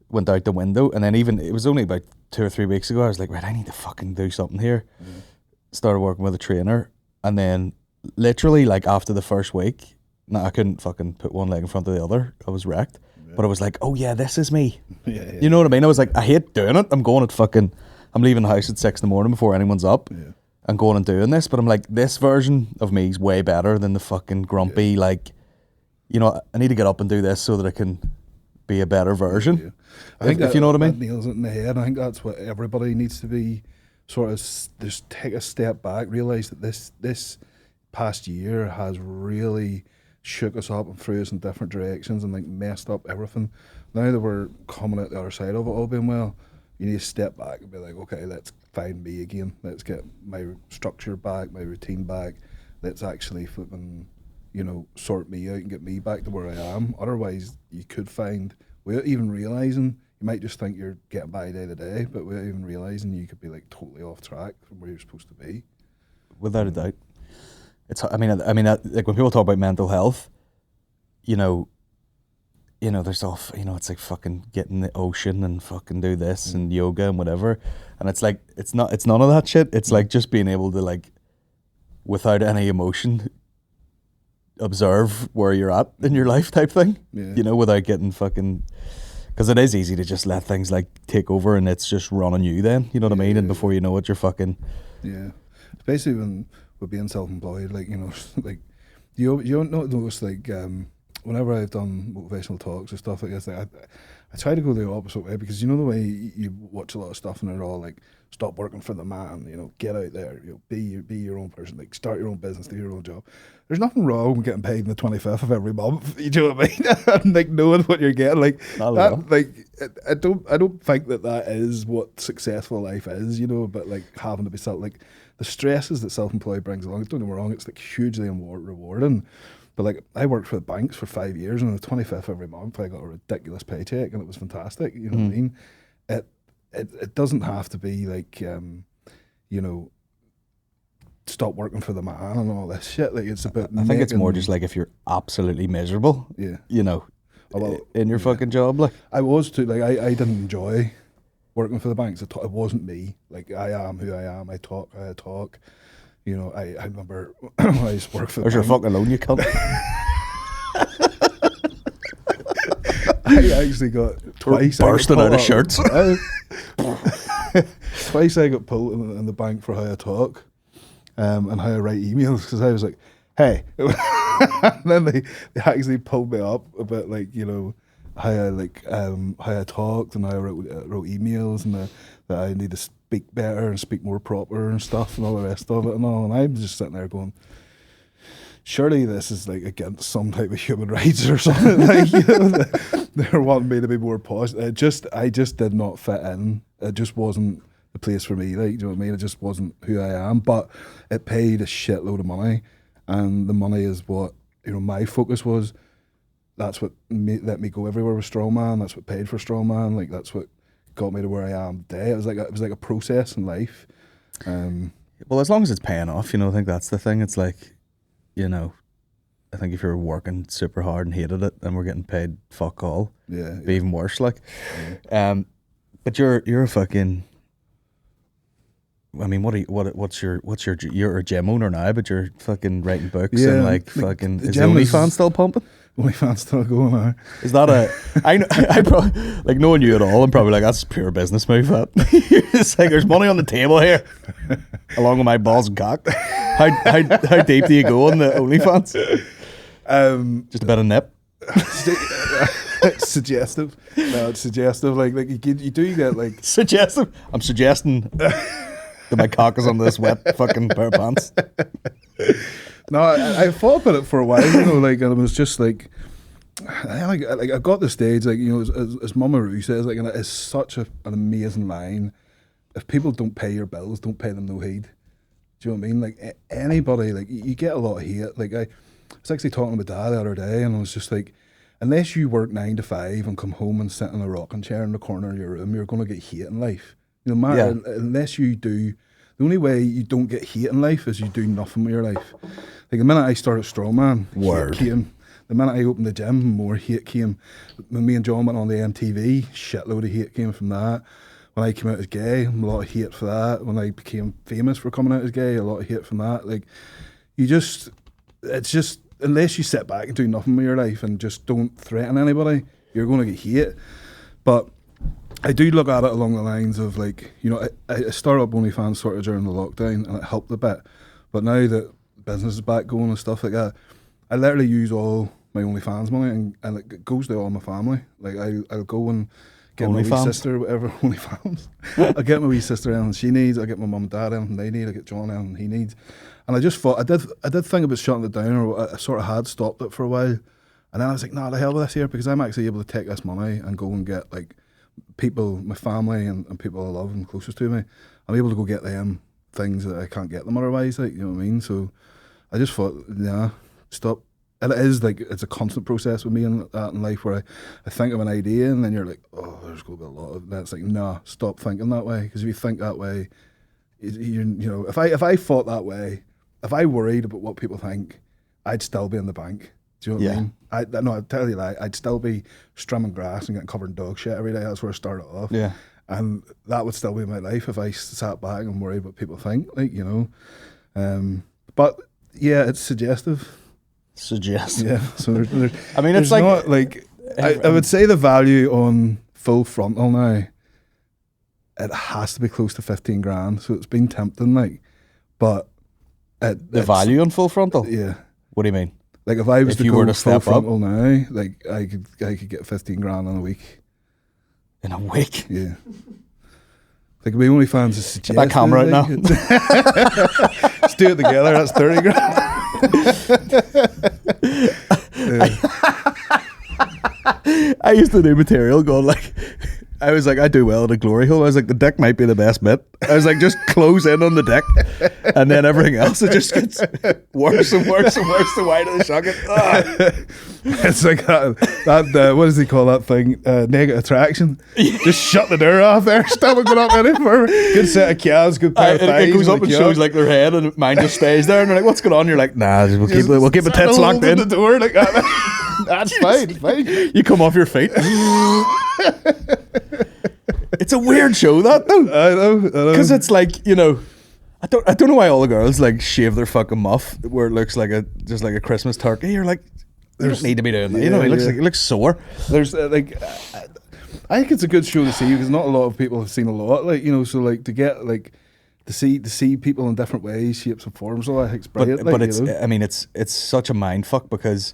went out the window. And then even it was only about 2 or 3 weeks ago, I was like, right, I need to fucking do something here. Started working with a trainer, and then literally like after the first week, I couldn't fucking put one leg in front of the other. I was wrecked. But I was like, oh yeah, this is me. You know what I mean? I was like, I hate doing it. I'm leaving the house at 6 a.m. before anyone's up and going and doing this. But I'm like, this version of me is way better than the fucking grumpy, like, I need to get up and do this so that I can be a better version.
I think
if you know what I mean?
That nails it in the head. I think that's what everybody needs to be, sort of just take a step back, realise that this past year has really shook us up and threw us in different directions and like messed up everything. Now that we're coming out the other side of it all being well, you need to step back and be like, okay, let's find me again. Let's get my structure back, my routine back. Let's actually flipping, sort me out and get me back to where I am. Otherwise, you could find, without even realising, you might just think you're getting by day to day, but without even realising, you could be like totally off track from where you're supposed to be.
Without a doubt. I mean, like when people talk about mental health, there's all, it's like fucking get in the ocean and fucking do this and yoga and whatever. And it's like, it's none of that shit. It's like just being able to like, without any emotion, observe where you're at in your life type thing, without getting fucking, because it is easy to just let things like take over and it's just running you then, you know what I mean? And before you know it, you're fucking.
Yeah. Especially when we're being self-employed, like, like you don't notice like, whenever I've done motivational talks or stuff like this, like I try to go the opposite way, because the way you watch a lot of stuff and they're all like, stop working for the man, get out there, be your own person, like start your own business, do your own job. There's nothing wrong with getting paid on the 25th of every month. You know what I mean? And like knowing what you're getting, like that, like I don't think that is what successful life is, but like having to be like the stresses that self-employed brings along. Don't get me wrong, it's like hugely rewarding. But like I worked for the banks for 5 years, and on the 25th every month I got a ridiculous paycheck, and it was fantastic. You know what I mean? It doesn't have to be like stop working for the man and all this shit. Like it's a bit.
I think it's more just like if you're absolutely miserable.
Yeah.
In your fucking job, like
I was too. Like I didn't enjoy working for the banks. It wasn't me. Like I am who I am. I talk how I talk. I remember when I used to work for the
There's your fucking loan, you cunt.
I actually got twice.
Bursting out of shirts.
Twice I got pulled in the bank for how I talk and how I write emails, because I was like, hey. And then they actually pulled me up about like, how I talked and how I wrote emails, and that I need to speak better and speak more proper and stuff and all the rest of it and all. And I'm just sitting there going, surely this is like against some type of human rights or something. Like, they're wanting me to be more positive. I just did not fit in. It just wasn't the place for me. Like, do you know what I mean? It just wasn't who I am. But it paid a shitload of money, and the money is what my focus was. That's what let me go everywhere with Strongman. That's what paid for Strongman. Like that's what got me to where I am today. It was like a process in life.
Well, as long as it's paying off, I think that's the thing. It's like, I think if you're working super hard and hated it and we're getting paid fuck all, it'd be even worse. Like, but you're a fucking. I mean, what's your you're a gym owner now, but you're fucking writing books and like fucking. Is the OnlyFans still pumping?
OnlyFans still going on.
Is that I probably, like, knowing you at all, I'm probably like, that's a pure business move, that. It's like, there's money on the table here, along with my balls and cock. How deep do you go on the OnlyFans? Just a bit of nip?
Suggestive. No, it's suggestive. Like you do get like...
Suggestive? I'm suggesting that my cock is on this wet fucking pair of pants.
No, I thought about it for a while, like, and it was just like, I got the stage, like, as Mama Roo says, like, and it is such an amazing line. If people don't pay your bills, don't pay them no heed. Do you know what I mean? Like, anybody, like, you get a lot of hate. Like, I was actually talking to my dad the other day, and I was just like, unless you work 9 to 5 and come home and sit in a rocking chair in the corner of your room, you're going to get hate in life. Unless you do the only way you don't get hate in life is you do nothing with your life. Like the minute I started Strongman, hate came. The minute I opened the gym, more hate came. When me and John went on the MTV, shitload of hate came from that. When I came out as gay, a lot of hate for that. When I became famous for coming out as gay, a lot of hate from that. Like, it's just, unless you sit back and do nothing with your life and just don't threaten anybody, you're going to get hate. But I do look at it along the lines of, like, you know, I started up OnlyFans sort of during the lockdown, and it helped a bit. But now that business is back going and stuff like that, I literally use all my OnlyFans money, and it goes to all my family. Like, I'll go and get my wee sister, whatever, OnlyFans. I get my wee sister anything she needs. I get my mum and dad anything they need. I get John anything he needs. And I just thought, I did think about shutting it down, or I sort of had stopped it for a while. And then I was like, nah, the hell with this here, because I'm actually able to take this money and go and get, like, people, my family and people I love and closest to me. I'm able to go get them things that I can't get them otherwise, like, you know what I mean? So I just thought, nah, stop. And it is like, it's a constant process with me in life, where I think of an idea and then you're like, oh, there's going to be a lot of that. It's like, nah, stop thinking that way. Because if you think that way, you know, if I thought that way, if I worried about what people think, I'd still be in the bank. Do you know what I mean? No, I'd tell you that. I'd still be trimming grass and getting covered in dog shit every day. That's where I started off. Yeah. And that would still be my life if I sat back and worried what people think, like, you know. But yeah, it's suggestive. Yeah. So there's
I mean, it's
like, not, like, I would say the value on full frontal now, it has to be close to 15 grand. So it's been tempting, like, but
the value on full frontal.
Yeah.
What do you mean?
Like, if I was to go full frontal now, like, I could get 15 grand in a week.
In a week?
Yeah. Like, my OnlyFans is suggestive.
Get that camera out now.
Let's do it together. That's 30 grand.
I used to do material going like, I was like, I do well at a glory hole. I was like, the dick might be the best bit. I was like, just close in on the dick, and then everything else, it just gets worse and worse and worse the wider the socket.
It's like that what does he call that thing? Negative attraction. Just shut the door off there. Still going up any further. Good set of calves, good pair of thighs.
It goes up and shows like their head, and mine just stays there. And they're like, "What's going on?" You're like, "Nah, we'll keep the tits locked in."
The door like that. That's fine.
You come off your feet. It's a weird show, that though.
I know.
Because it's like, you know, I don't know why all the girls like shave their fucking muff where it looks like just like a Christmas turkey. You're like, you don't need to be doing that. You know, it looks sore.
There's like, I think it's a good show to see because not a lot of people have seen a lot. Like, you know, so like to get like to see people in different ways, shapes and forms. All I think it's brilliant.
But it's, I mean, it's such a mind fuck because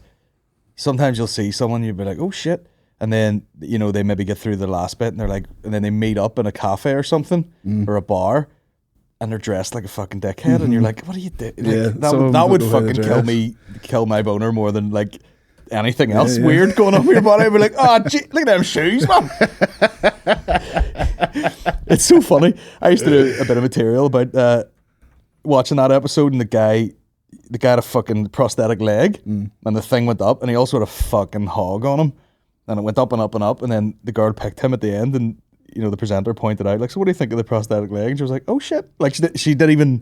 sometimes you'll see someone, you'll be like, oh shit. And then, you know, they maybe get through the last bit and they're like, and then they meet up in a cafe or something or a bar and they're dressed like a fucking dickhead and you're like, what are you doing? Like, that would fucking kill my boner more than like anything else weird going on with your body. I'd be like, oh, gee, look at them shoes, man. It's so funny. I used to do a bit of material about watching that episode and the guy had a fucking prosthetic leg and the thing went up and he also had a fucking hog on him. And it went up and up and up, and then the girl picked him at the end, and you know the presenter pointed out, like, so what do you think of the prosthetic leg? And she was like, oh shit, like she didn't even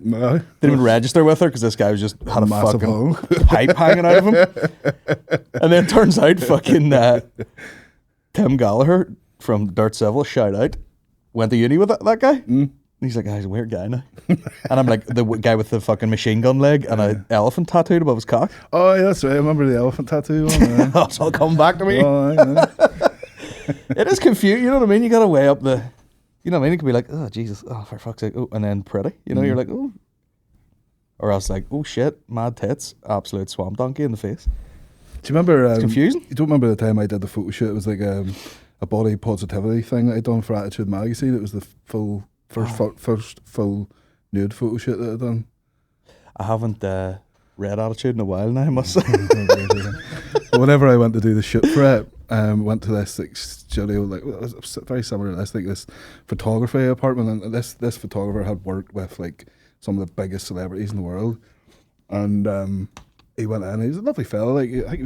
register with her because this guy was just had a fucking pipe hanging out of him. And then turns out fucking Tim Gallagher from Dirt Civil, shout out, went to uni with that guy. And he's like, he's a weird guy now. And I'm like, the guy with the fucking machine gun leg and an elephant tattooed above his cock.
Oh, yeah, that's right. I remember the elephant tattoo one.
That's all coming back to me.
Oh, yeah.
It is confusing, you know what I mean? You got to weigh up the, you know what I mean? It could be like, oh, Jesus, oh, for fuck's sake, oh, and then pretty. You know, you're like, oh. Or else like, oh, shit, mad tits, absolute swamp donkey in the face.
Do you remember?
It's confusing.
You don't remember the time I did the photo shoot? It was like a body positivity thing that I'd done for Attitude magazine. It was the first full nude photo shoot that I'd done. I
haven't read Attitude in a while now, I must say.
Whenever I went to do the shoot for it, went to this like studio, like it was very similar to this, like this photography apartment, and this photographer had worked with like some of the biggest celebrities in the world, and he went in. He was a lovely fella, like I think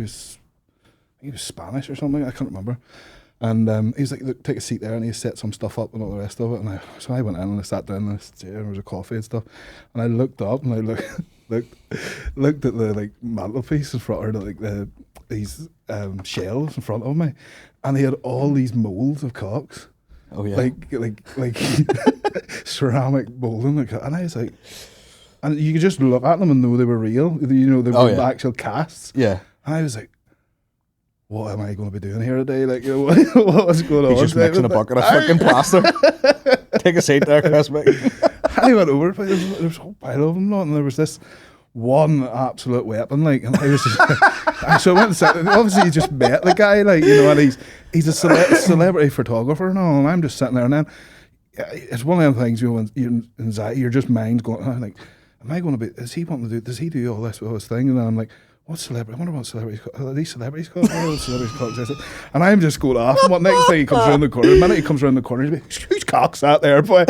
he was Spanish or something, I can't remember. And he was like, look, take a seat there, and he set some stuff up and all the rest of it. And so I went in and I sat down in this chair, and there was a coffee and stuff. And I looked up and I looked at the like mantelpiece in front of like these shelves in front of me, and he had all these molds of cocks.
Oh yeah,
like ceramic molding, and I was like, and you could just look at them and know they were real. You know, they were actual casts.
Yeah,
and I was like, what am I going to be doing here today? Like, you know, what was going on?
He's just mixing a bucket of fucking plaster. Take a seat there, Chris.
I went over, but there was a whole pile of them, and there was this one absolute weapon, like, and I was just, so I went and sat, obviously you just met the guy, like, you know, and he's a celebrity photographer and all, and I'm just sitting there, and then it's one of them things, you know, when you're anxiety, you're just mind's going, I'm like, am I going to be, does he do all this thing? And then I'm like, what celebrity? I wonder what celebrities are these celebrities called? And I'm just going off. And what next thing he comes around the corner? The minute he comes around the corner, he's like, whose cock's that there, boy?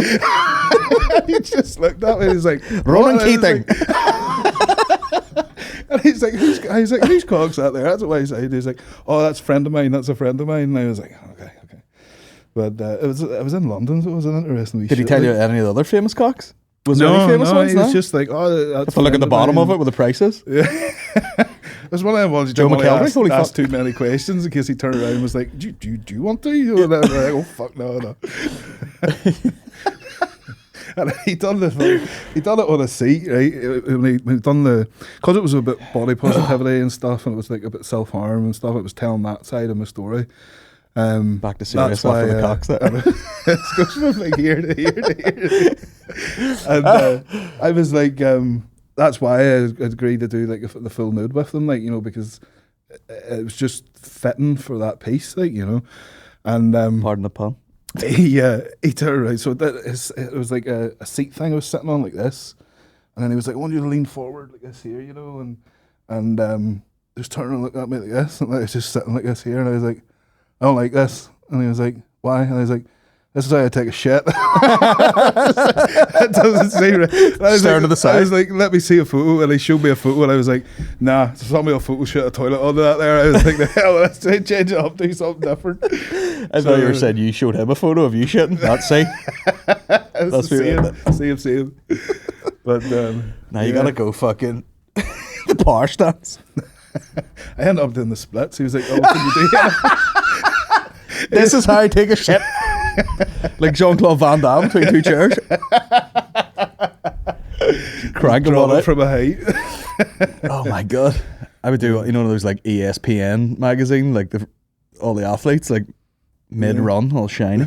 He just looked at me. He's like,
Ronan Keating.
And he's like, whose cock's that there? That's what he said. He's like, oh, that's a friend of mine. That's a friend of mine. And I was like, okay. But it was in London, so it was an interesting wee
Did he tell you any of the other famous cocks? Was there
no,
any famous ones?
He was just like, oh, that's
if I look at the bottom of it with the prices.
Yeah. It was one of them ones you don't want to ask too many questions in case he turned around and was like, do you want to? And I was like, oh, fuck, no. And he done it on a seat, right? He done because it was a bit body positivity and stuff, and it was like a bit self-harm and stuff, it was telling that side of my story.
Back to serious stuff for the cocks there.
It goes from like here to here to here. And I was like, that's why I agreed to do like the full nude with them, like, you know, because it was just fitting for that piece, like, you know. And
pardon the pun.
He turned around, so it was like a seat thing I was sitting on like this, and then he was like, I want you to lean forward like this here, you know, and just turned and looked at me like this, and I was just sitting like this here, and I was like, I don't like this. And he was like, why? And I was like, this is how I take a shit. That doesn't seem right.
Staring to the side.
I was like, let me see a photo. And he showed me a photo, and I was like, nah, somebody will Photoshop a toilet under that there. I was like, the hell, let's change it up, do something different.
I thought you were saying you showed him a photo of you shitting. That's see.
That's see him. But
now you gotta go fucking the power stance.
I ended up doing the splits. He was like, oh, what can you do here?
This is how I take a shit. Like Jean-Claude Van Damme between two chairs. Crank him on it
from a height.
Oh my god. I would do, you know, those like ESPN magazine, like all the athletes, like mid-run, all shiny.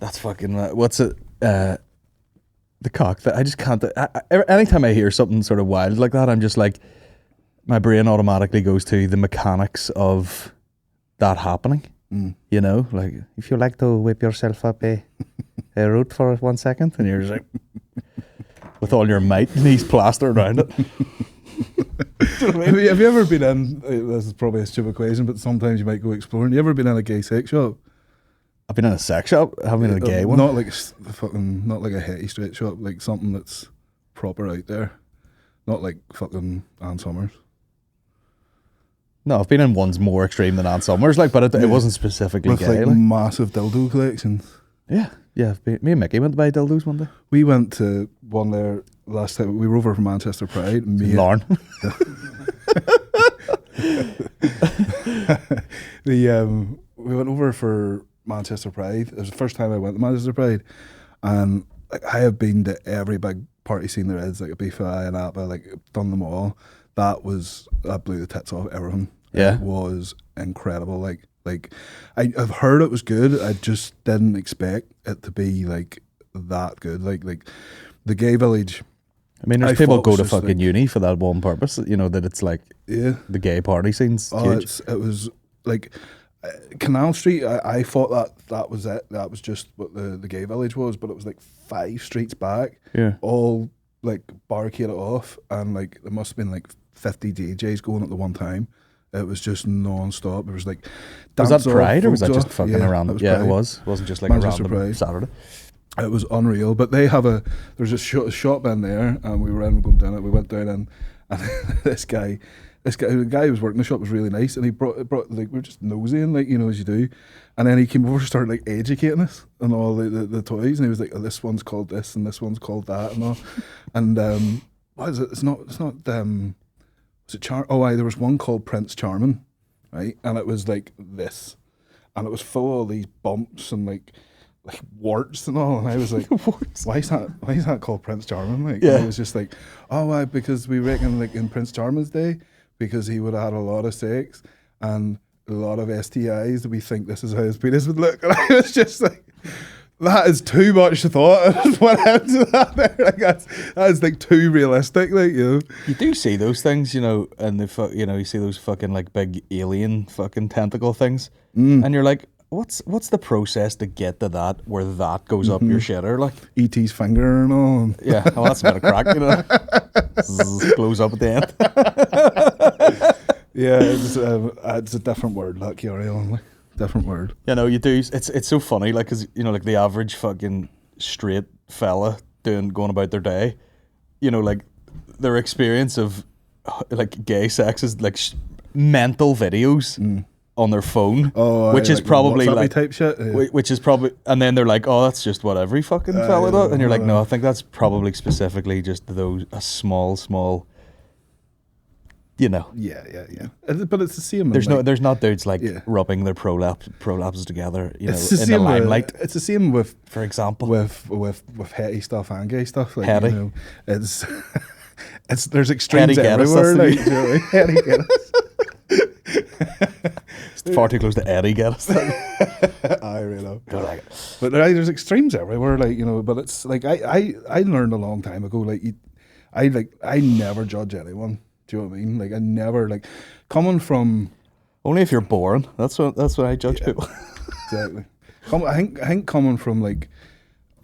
That's fucking, what's it? The cock. I just can't. Anytime I hear something sort of wild like that, I'm just like, my brain automatically goes to the mechanics of that happening. You know, like, if you like to whip yourself up a root for 1 second, and you're just like, with all your might, knees plastered around it.
You know what I mean? Have you ever been in, this is probably a stupid question, but sometimes you might go exploring. You ever been in a gay sex shop?
I've been in a sex shop. I haven't been in a gay one.
Not like not like a hetty straight shop, like something that's proper out there. Not like fucking Ann Summers.
No, I've been in ones more extreme than Ann Summers, like, but it wasn't specifically
with
gay.
Like massive dildo collections.
Yeah. Me and Mickey went to buy dildos one day.
We went to one there last time. We were over for Manchester Pride.
Lauren.
We went over for Manchester Pride. It was the first time I went to Manchester Pride, and like, I have been to every big party scene there is, like a BFI and APA, like done them all. That blew the tits off everyone.
Yeah,
it was incredible. Like I've heard it was good. I just didn't expect it to be like that good. Like the gay village. I mean,
there's people go to fucking uni for that one purpose. You know, that it's like,
yeah,
the gay party scene's huge.
It was like Canal Street. I thought that was it. That was just what the gay village was, but it was like 5 streets back.
Yeah,
all like barricaded off, and like there must have been like 50 DJs going at the one time. It was just non-stop. It was like,
was that Pride or was that just fucking
yeah,
around? It was. It wasn't just like Manchester a random
Pride.
Saturday.
It was unreal. But they have there's a shop in there, and we were in going down it. We went down in, and the guy who was working the shop was really nice, and he brought like, we were just nosying, like, you know, as you do. And then he came over and started like educating us on all the toys, and he was like, oh, this one's called this and this one's called that and all. And what is it? It's not was it there was one called Prince Charming, right? And it was like this. And it was full of all these bumps and like warts and all, and I was like, why is that called Prince Charming? Like, and it was just like, oh, why? Because we reckon, like, in Prince Charming's day, because he would have had a lot of sex and a lot of STIs, we think this is how his penis would look. And I was just like, that is too much thought. I just went out to that there. Like, that is like too realistic, like, you know. You
do see those things, you know, and you see those fucking like big alien fucking tentacle things, and you're like, what's the process to get to that where that goes up your shitter, like
E.T.'s finger and all?
Yeah, well, that's a bit of crack, you know. Blows up at the end.
Yeah, it's a different word, like Ariel, different word.
You know, you do. It's so funny, like, cause you know, like the average fucking straight fella going about their day, you know, like their experience of like gay sex is like mental videos on their phone, which is probably like
type shit,
which is probably, and then they're like, oh, that's just what every fucking fella does, and you're like, no, I think that's probably specifically just a small, you know.
Yeah. But it's the same.
There's not dudes like rubbing their prolapses together, you know, in the limelight.
It's the same with, for
example,
with hetty stuff and gay stuff. Like,
hetty.
You know, it's there's extremes everywhere. Like, you know, hetty Geddis.
It's far too close to Eddie Geddis.
I really know. But there's extremes everywhere, like, you know. But it's like I learned a long time ago, like, I never judge anyone. Do you know what I mean? Like, I never, like, coming from,
only if you're born. That's what I judge people.
Exactly. I think coming from, like,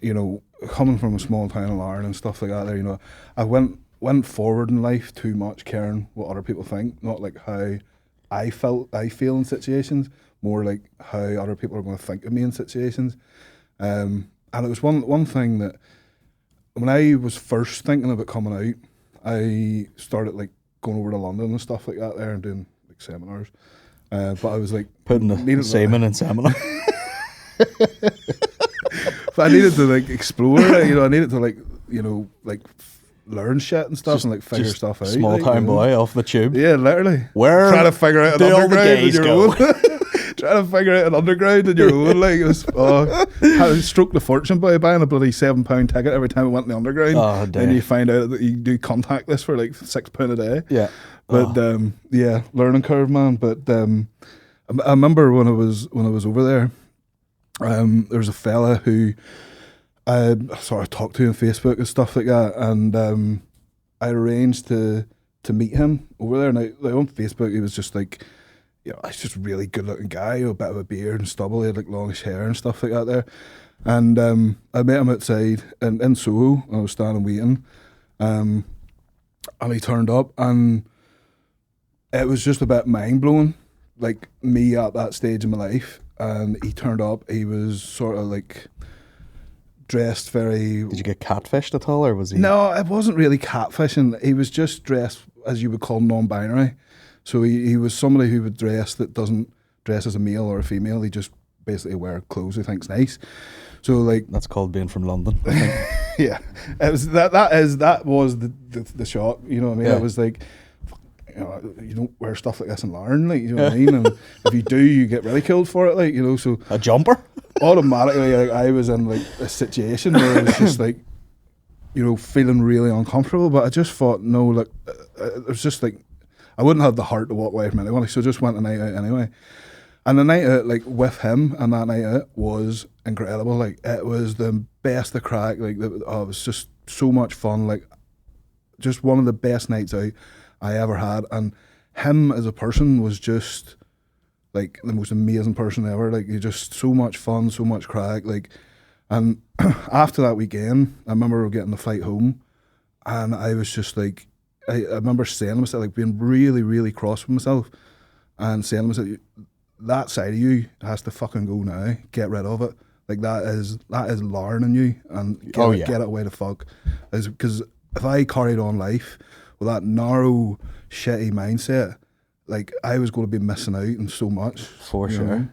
you know, coming from a small town in Ireland and stuff like that, there, you know, I went forward in life too much caring what other people think, not like how I feel in situations, more like how other people are going to think of me in situations. And it was one thing that when I was first thinking about coming out, I started like going over to London and stuff like that there and doing like seminars. But I was like
putting the semen in seminar.
But I needed to like explore it, you know. I needed to like, you know, like learn shit and stuff, and like figure stuff out.
Small
like,
town,
you know,
boy off the tube.
Yeah, literally.
Where
trying to figure out an underground in your own. Trying to figure out an underground in your own. Like, it was how to stroke the fortune by buying a bloody £7 ticket every time I went in the underground.
Oh, damn.
And you find out that you do contactless for like £6 a day.
Yeah.
But yeah, learning curve, man. But I remember when I was over there, there was a fella who I sort of talked to on Facebook and stuff like that, and I arranged to meet him over there. Now, like, on Facebook, he was just like, you know, he's just a really good looking guy, a bit of a beard and stubble. He had like longish hair and stuff like that there. And I met him outside in Soho, and I was standing waiting, and he turned up, and it was just a bit mind blowing, like me at that stage in my life. And he turned up. He was sort of like dressed very.
Did you get catfished at all, or was he?
No, it wasn't really catfishing. He was just dressed as you would call non-binary. So he was somebody who would dress that doesn't dress as a male or a female. He just basically wear clothes he thinks nice. So like
that's called being from London, I think.
Yeah, it was that was the shock. You know what I mean?
Yeah.
It was like, you know, you don't wear stuff like this in Larne, like, you know what I mean? And if you do, you get ridiculed for it, like, you know. So
a jumper.
Automatically, like, I was in like a situation where I was just like, you know, feeling really uncomfortable. But I just thought, no, like, it was just like, I wouldn't have the heart to walk away from anyone, so I just went a night out anyway. And the night out, like, with him, and that night out was incredible. Like, it was the best of crack. Like, it was just so much fun. Like, just one of the best nights out I ever had. And him as a person was just like the most amazing person ever. Like, he just so much fun, so much crack. Like, and after that weekend, I remember getting the flight home, and I was just like, I remember saying to myself, like, being really, really cross with myself, and saying to myself, that side of you has to fucking go now. Get rid of it. Like that is learning you and get it away the fuck. Because if I carried on life with that narrow, shitty mindset, like I was going to be missing out on so much.
For sure.
Know?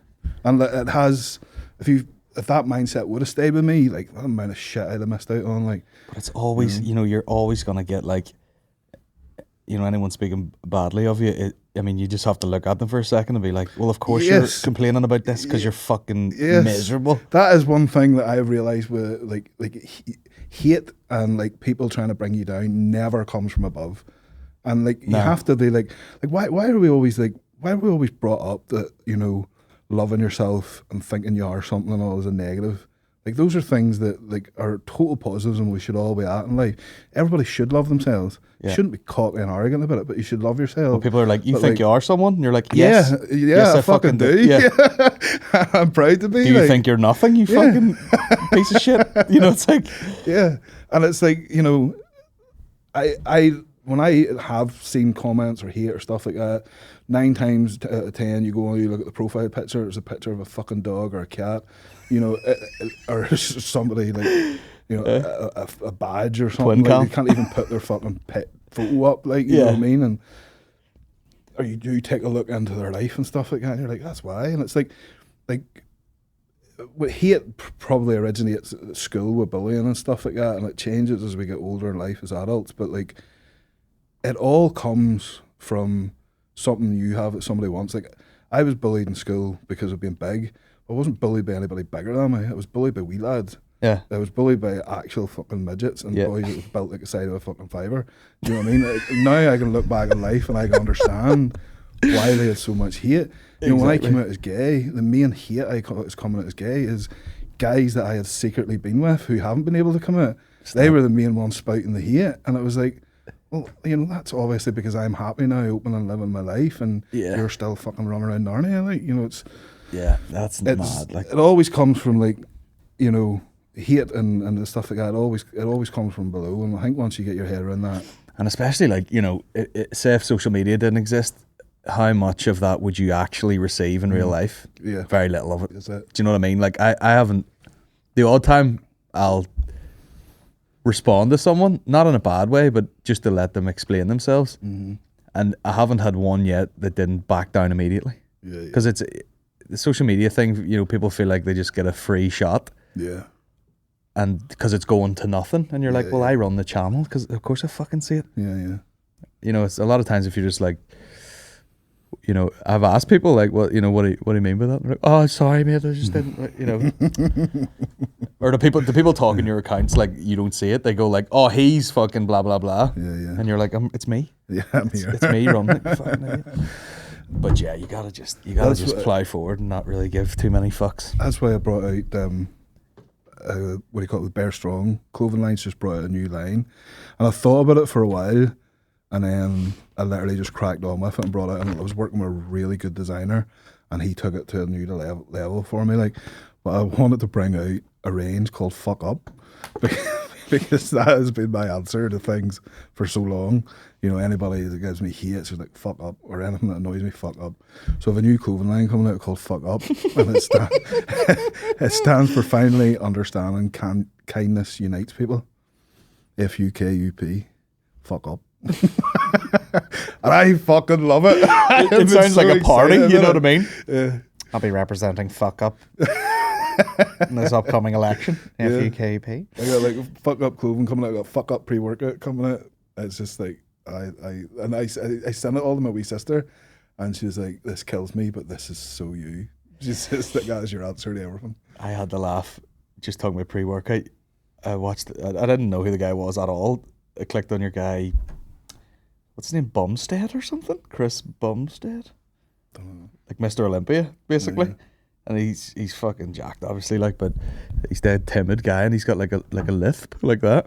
And it has, if that mindset would have stayed with me, like that amount of shit I'd have missed out on. Like,
but it's always, you're always going to get like, anyone speaking badly of you, you just have to look at them for a second and be like, well, of course you're complaining about this because you're fucking miserable.
That is one thing that I've realised with like hate and like people trying to bring you down never comes from above. And like you have to be like why are we always brought up that, loving yourself and thinking you are something and all is a negative? Like those are things that like are total positives and we should all be at in life. Everybody should love themselves. You shouldn't be cocky and arrogant about it, but you should love yourself.
Well, people are like, you think you are someone? And you're like, yes.
Yes, I fucking do. Yeah. I'm proud to be.
Do you think you're nothing, you fucking piece of shit? It's like...
Yeah. And it's like, I when I have seen comments or hate or stuff like that, 9 times out of 10 you go and you look at the profile picture, it's a picture of a fucking dog or a cat, or somebody like, a badge or something. Like, they can't even put their fucking pet photo up, like, you know what I mean? And or you do take a look into their life and stuff like that, and you're like, that's why. And it's like what hate probably originates at school with bullying and stuff like that, and it changes as we get older in life as adults, but like it all comes from something you have that somebody wants. Like I was bullied in school because of being big. I wasn't bullied by anybody bigger than me. I was bullied by wee lads. Yeah. I was bullied by actual fucking midgets and boys that was built like the side of a fucking fiver. Do you know what I mean? Like, now I can look back in life and I can understand why they had so much hate. When I came out as gay, the main hate I was coming out as gay is guys that I had secretly been with who haven't been able to come out. They were the main ones spouting the hate, and it was like, well, that's obviously because I'm happy now, open and living my life, and you're still fucking running around Narnia. Like, it's... Yeah, that's mad. Like, it always comes from, like, hate and stuff like that. It always comes from below, and I think once you get your head around that... And especially, like, say if social media didn't exist, how much of that would you actually receive in real life? Yeah. Very little of it. Is it. Do you know what I mean? Like, I haven't... The odd time I'll respond to someone, not in a bad way, but just to let them explain themselves. Mm-hmm. And I haven't had one yet that didn't back down immediately. Yeah. Because it's the social media thing, people feel like they just get a free shot. Yeah. And because it's going to nothing. And you're like, well, I run the channel because of course I fucking see it. Yeah, yeah. It's a lot of times if you're just like, I've asked people like, what do you mean by that? Like, oh, sorry, mate, I just didn't, Or the people talking your accounts like you don't see it. They go like, oh, he's fucking blah blah blah. Yeah, yeah. And you're like, it's me. Yeah, I'm here. It's me running. But yeah, you gotta just fly forward and not really give too many fucks. That's why I brought out what do you call it? The Bear Strong clothing line's just brought out a new line, and I thought about it for a while. And then I literally just cracked on with it and brought it. And I was working with a really good designer, and he took it to a new level for me. Like, but I wanted to bring out a range called "Fuck Up," because that has been my answer to things for so long. Anybody that gives me hate, it's just like "fuck up," or anything that annoys me, "fuck up." So I have a new clothing line coming out called "Fuck Up," and it stands for finally understanding kindness unites people. FUKUP, fuck up. And I fucking love it. It sounds like a party, you know what I mean? Yeah. I'll be representing Fuck Up in this upcoming election. FUKP. I got like Fuck Up clothing coming out. I got Fuck Up pre-workout coming out. It's just like I sent it all to my wee sister, and she was like, "This kills me, but this is so you." She's just like, "That is your answer to everything." I had to laugh just talking about pre-workout. I didn't know who the guy was at all. I clicked on your guy. What's his name? Bumstead or something? Chris Bumstead? Like Mr. Olympia, basically. Yeah. And he's fucking jacked, obviously, like, but he's dead timid guy, and he's got like a lisp like that.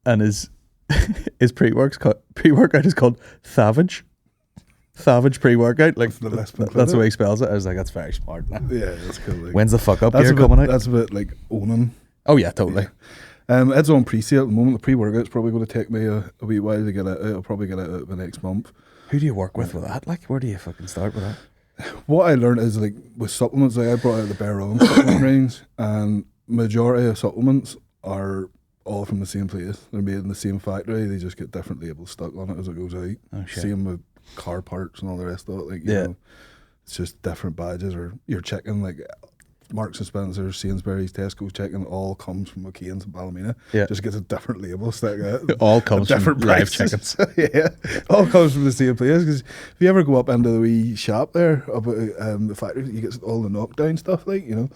And his pre-workout is called Thavage. Thavage pre-workout, like that's the way he spells it. I was like, that's very smart. Man. Yeah, that's cool. Like, when's the fuck up gear coming out? That's a bit like owning. Oh yeah, totally. Yeah. It's on pre-sale at the moment. The pre-workout's probably going to take me a wee while to get it out. I'll probably get it out the next month. Who do you work with that? Like, where do you fucking start with that? what I learned is, like, with supplements, like, I brought out the Bare Wrong supplement range, and majority of supplements are all from the same place. They're made in the same factory. They just get different labels stuck on it as it goes out.
Oh, shit.
Same with car parts and all the rest of it. Like, you
Yeah.
know, it's just different badges, or you're checking, like, Marks and Spencer, Sainsbury's, Tesco chicken all comes from McCain's and Ballymena.
Yeah.
Just gets a different label stuck out.
It all comes from
different
live
prices.
chickens.
Yeah, all comes from the same place. Because if you ever go up into the wee shop there, up at the factory, you get all the knockdown stuff, like, you know,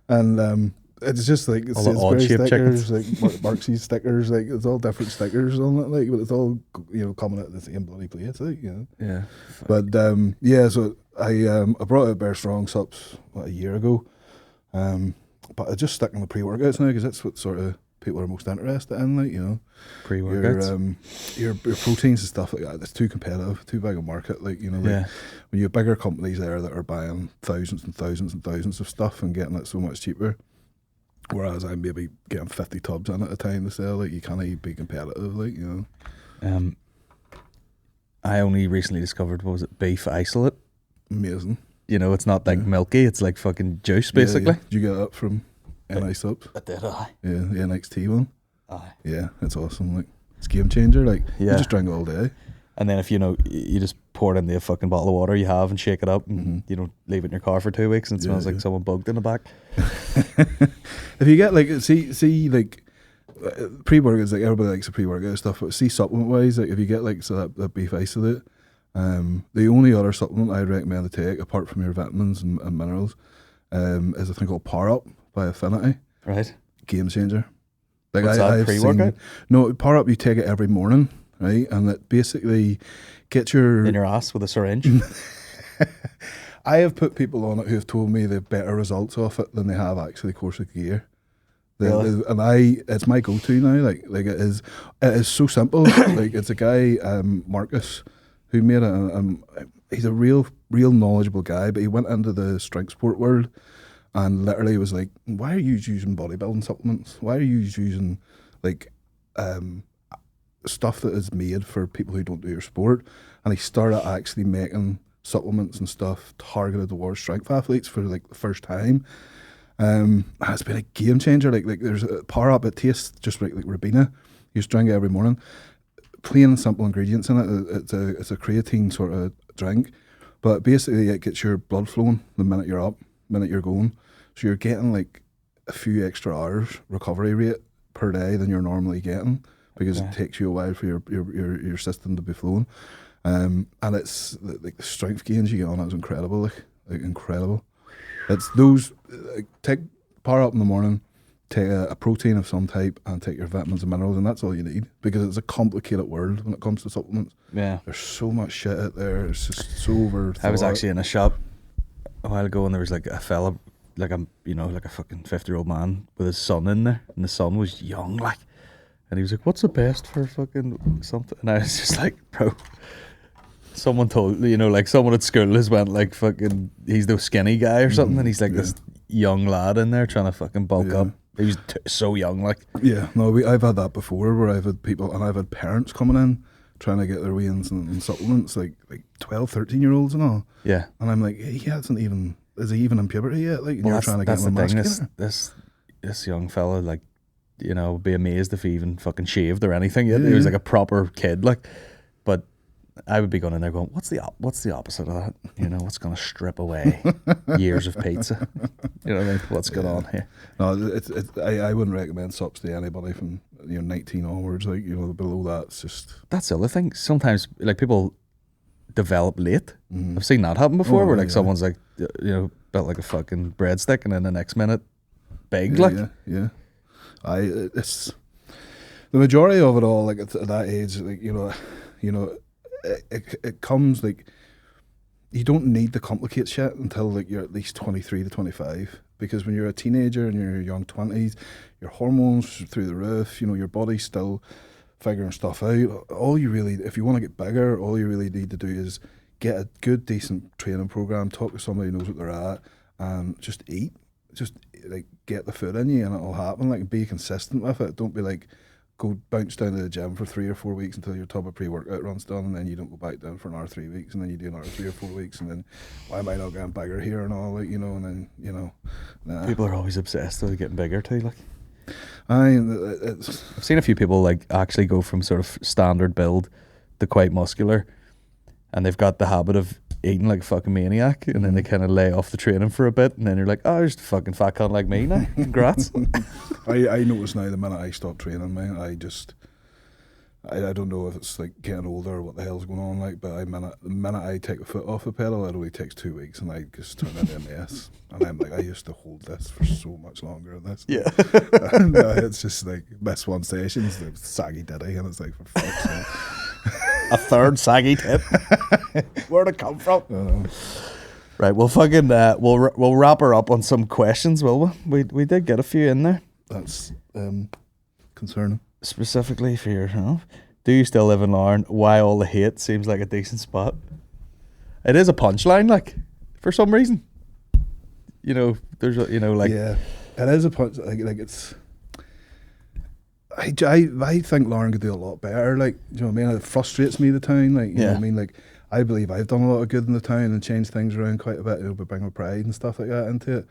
and it's just like
All the
Sainsbury's
odd-shaped
stickers, like Marks's stickers, like it's all different stickers on it, like, but it's all, you know, coming out of the same bloody place, like, you know.
Yeah.
But yeah, so I brought out Bear Strong Sups a year ago. But I just stick on the pre-workouts now because that's what sort of people are most interested in, like, you know.
Pre-workouts.
Your proteins and stuff like that, it's too competitive, too big a market, like, you know, like,
Yeah.
when you have bigger companies there that are buying thousands and thousands and thousands of stuff and getting it so much cheaper, whereas I'm maybe getting 50 tubs in at a time to sell, like, you can't be competitive, like, you know.
I only recently discovered, what was it, beef isolate?
Amazing.
You know, it's not like milky, it's like fucking juice, basically.
Yeah. Did you get that from NI Subs?
I did, aye.
Yeah, the NXT one.
Aye.
Yeah, it's awesome. Like, it's a game changer. Like, you
Yeah.
just drink it all day.
And then if, you know, you just pour it into a fucking bottle of water you have and shake it up and, you know, leave it in your car for 2 weeks and it smells like someone bugged in the back.
If you get, like, see like, pre-workouts, like, everybody likes the pre-workout stuff, but see supplement wise, like, if you get, like, so that beef isolate, the only other supplement I'd recommend to take, apart from your vitamins and minerals, is a thing called Power Up by Affinity.
Right.
Game changer. Like,
What's that, pre-workout?
No, Power Up, you take it every morning, right? And it basically gets your...
In your ass with a syringe.
I have put people on it who have told me they've better results off it than they have actually Corsica gear.
Really?
It's my go-to now. Like it is so simple. Like, it's a guy, Marcus, who made it. He's a real knowledgeable guy, but he went into the strength sport world and literally was like, "Why are you using bodybuilding supplements? Why are you using, like, stuff that is made for people who don't do your sport?" And he started actually making supplements and stuff targeted towards strength athletes for, like, the first time. And it's been a game changer. Like there's a Power Up, it tastes just like Ribena. You just drink it every morning. Plain and simple ingredients in it. It's a creatine sort of drink, but basically it gets your blood flowing the minute you're up, the minute you're going. So you're getting, like, a few extra hours recovery rate per day than you're normally getting, because it takes you a while for your system to be flowing. And it's like the strength gains you get on it is incredible, like incredible. It's those, take Power Up in the morning, take a protein of some type, and take your vitamins and minerals, and that's all you need, because it's a complicated world when it comes to supplements.
Yeah.
There's so much shit out there. It's just so over.
I was actually in a shop a while ago and there was, like, a fella, like a, you know, like a fucking 50-year-old man with his son in there, and the son was young, like, and he was like, "What's the best for fucking something?" And I was just like, "Bro, someone told, you know, like, someone at school has went, like, fucking, he's the skinny guy or something, and he's like this young lad in there trying to fucking bulk up." He was so young, like.
Yeah, no, I've had that before, where I've had people, and I've had parents coming in trying to get their weigh-ins and supplements, like 12, 13-year-olds and all.
Yeah.
And I'm like, he hasn't even, is he even in puberty yet? Like, and you're trying to get him a muscular.
This young fella, like, you know, would be amazed if he even fucking shaved or anything. He was like a proper kid, like. But I would be going in there going, what's the opposite of that? You know, what's going to strip away years of pizza? You know what I mean? What's going on here?
No, I wouldn't recommend subs to anybody from, you know, 19 onwards. Like, you know, below that, it's just...
That's the other thing. Sometimes, like, people develop late. I've seen that happen before, where, like, someone's, like, you know, built like a fucking breadstick, and then the next minute, big, like.
Yeah. It's... The majority of it all, like, at that age, like, you know, it comes, like, you don't need to complicate shit until, like, you're at least 23 to 25, because when you're a teenager and you're in your young 20s, your hormones through the roof, you know, your body's still figuring stuff out. All you really, if you want to get bigger, all you really need to do is get a good, decent training program, talk to somebody who knows what they're at, and just eat. Just, like, get the food in you and it'll happen. Like, be consistent with it. Don't be like, go bounce down to the gym for 3 or 4 weeks until your tub of pre-workout run's done, and then you don't go back down for another 3 weeks, and then you do another 3 or 4 weeks, and then why am I not getting bigger here and all, like, you know, and then, you know. Nah.
People are always obsessed with getting bigger too, like.
I've
seen a few people like actually go from sort of standard build to quite muscular, and they've got the habit of eating like a fucking maniac, and then they kind of lay off the training for a bit, and then you're like, oh, there's a fucking fat cunt like me now. Congrats.
I notice now the minute I stop training, man, I don't know if it's like getting older or what the hell's going on, like, but the minute I take the foot off the pedal, it only takes 2 weeks, and I just turn into a mess. And I'm like, I used to hold this for so much longer than this.
Yeah.
And it's just like, miss one session, it's the saggy ditty, and it's like, for fuck's sake.
A third saggy tip. Where'd it come from?
I know.
Right, we'll fucking we'll wrap her up on some questions, will we? We did get a few in there.
That's concerning.
Specifically for yourself. Do you still live in Larne? Why all the hate? Seems like a decent spot. It is a punchline, like, for some reason. You know, there's a, you know, like,
yeah, it is a punch. Like it's. I think Larne could do a lot better. Like, you know what I mean? It frustrates me, the town. Like, you know what I mean? Like, I believe I've done a lot of good in the town and changed things around quite a bit, you know, by bringing pride and stuff like that into it.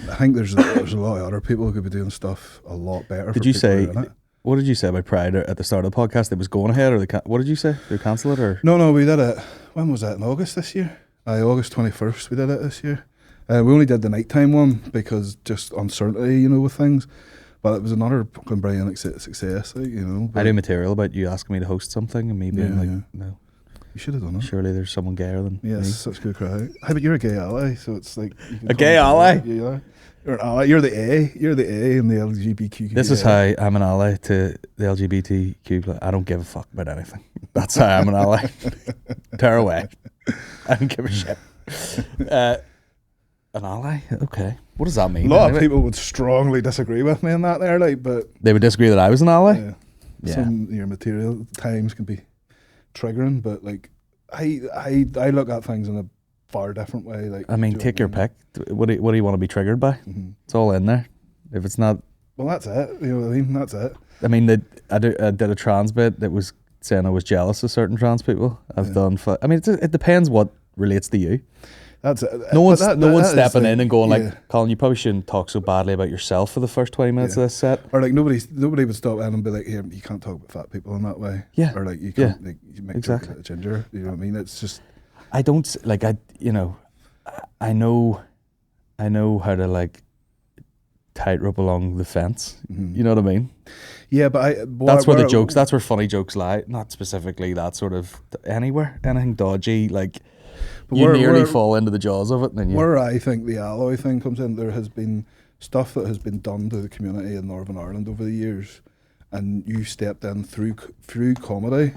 I think there's a lot of other people who could be doing stuff a lot better.
Did you say? What did you say about Pride at the start of the podcast? It was going ahead, or what did you say? They cancel it, or
no? We did it. When was that? In August this year? August 21st. We did it this year. We only did the nighttime one because just uncertainty, you know, with things. But it was another fucking brilliant success, like, you know.
I do material about you asking me to host something and me being no.
You should have done it.
Surely there's someone gayer than me.
Such good crowd. Hey, but you're a gay ally, so it's like
a gay ally.
You're an ally. You're the A. You're the A in the LGBTQ.
This is how I'm an ally to the LGBTQ. I don't give a fuck about anything. That's how I'm an ally. Tear away. I don't give a shit. An ally? Okay. What does that mean?
A lot of people would strongly disagree with me on that there, like, but
they would disagree that I was an ally?
Yeah. Some of your material at times can be triggering, but like I look at things in a far different way. Like,
I mean, take your pick. What do you want to be triggered by? Mm-hmm. It's all in there. If it's not,
well, that's it. You know what I mean? That's it.
I mean, I did a trans bit that was saying I was jealous of certain trans people. I've done. I mean, it depends what relates to you.
That's it.
No one's stepping in and going like, Colin, you probably shouldn't talk so badly about yourself for the first 20 minutes of this set.
Or like nobody would stop in and be like, here, you can't talk about fat people in that way.
Yeah.
Or like you can't like, you make jokes about ginger. You know what I mean? It's just.
I don't like I know how to like tightrope along the fence. Mm-hmm. You know what I mean?
Yeah, but
that's where the jokes. That's where funny jokes lie. Not specifically that sort of anything dodgy like. But you nearly fall into the jaws of it. And then
where I think the alloy thing comes in, there has been stuff that has been done to the community in Northern Ireland over the years, and you stepped in through comedy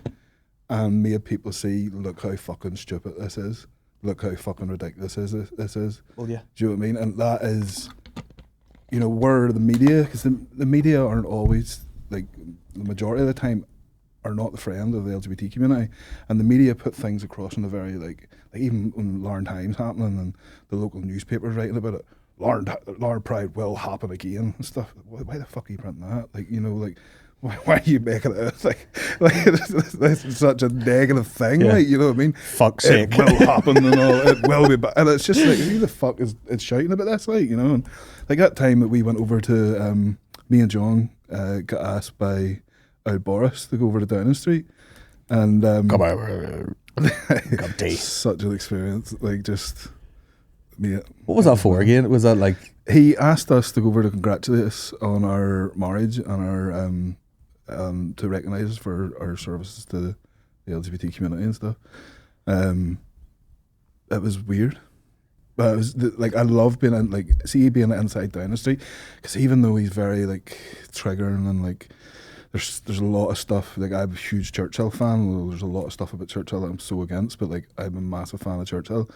and made people see, look how fucking stupid this is, look how fucking ridiculous this is.
Well, yeah.
Do you know what I mean? And that is, you know, where the media, because the media aren't always, like, the majority of the time, are not the friend of the LGBT community, and the media put things across in a very like even when Larne Times happening and the local newspapers writing about it, Larne Pride will happen again and stuff. Why the fuck are you printing that? Like, you know, like why are you making it like this is such a negative thing? Yeah. Like, you know what I mean?
Fuck's sake,
it will happen and all. It will be bad, and it's just like, who the fuck is shouting about this? Like, you know, and like that time that we went over to me and John got asked by Boris to go over to Downing Street, and
come over, come tea.
Such an experience, like just me.
What was that for again? Was that like
he asked us to go over to congratulate us on our marriage and our to recognise us for our services to the LGBT community and stuff. It was weird. But it was like, I love being in, like, being inside Downing Street, because even though he's very like triggering and like. There's a lot of stuff, like I'm a huge Churchill fan, there's a lot of stuff about Churchill that I'm so against, but like I'm a massive fan of Churchill,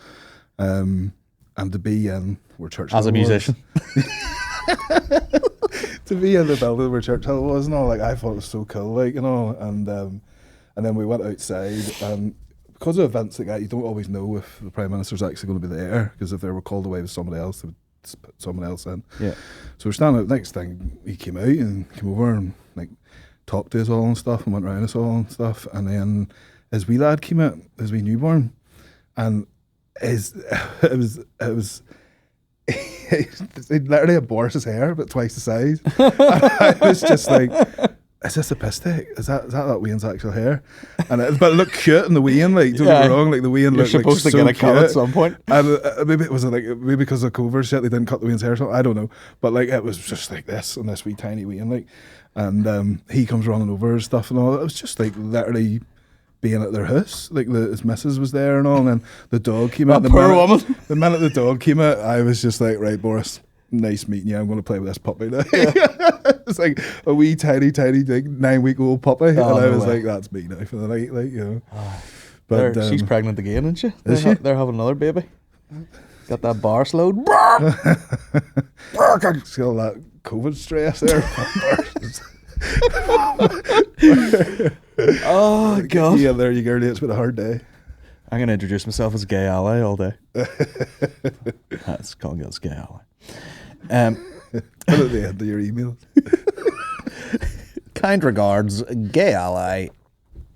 and to be in where Churchill
as a musician
to be in the building where Churchill was and all, like I thought it was so cool, like, you know, and then we went outside, and because of events like that you don't always know if the Prime Minister's actually going to be there, because if they were called away with somebody else they would put someone else in.
Yeah.
So we're standing out, next thing he came out and came over and like talked to us all and stuff and went round us all and stuff. And then his wee lad came out, his wee newborn, and it was he literally had Boris's hair, but twice the size. I was just like, is this a piss take? Is that Wayne's actual hair? And but it looked cute in the Wayne, like, don't get me wrong, like the Wayne looked like
supposed to
so
get a cut
cute.
at some point.
And maybe it was like, maybe because of COVID shit, they didn't cut the Wayne's hair or something, I don't know. But like, it was just like this, and this wee tiny Wayne, like, and he comes running over and stuff and all. It was just like literally being at their house, like his missus was there and all, and then the dog came out.
That poor woman.
The minute the dog came out, I was just like, right, Boris, nice meeting you. I'm going to play with this puppy now. It's like a wee tiny, like 9-week-old puppy, and I was like, that's me now for the night, like, you know. But
she's pregnant again, isn't she?
Is she?
They're having another baby. Got that bar slowed.
She's got all that COVID stress there.
Oh God!
Yeah, there you go. It's been a hard day.
I'm gonna introduce myself as a gay ally all day. That's Colin Geddis, gay ally.
Put at the end of your email.
Kind regards, gay ally,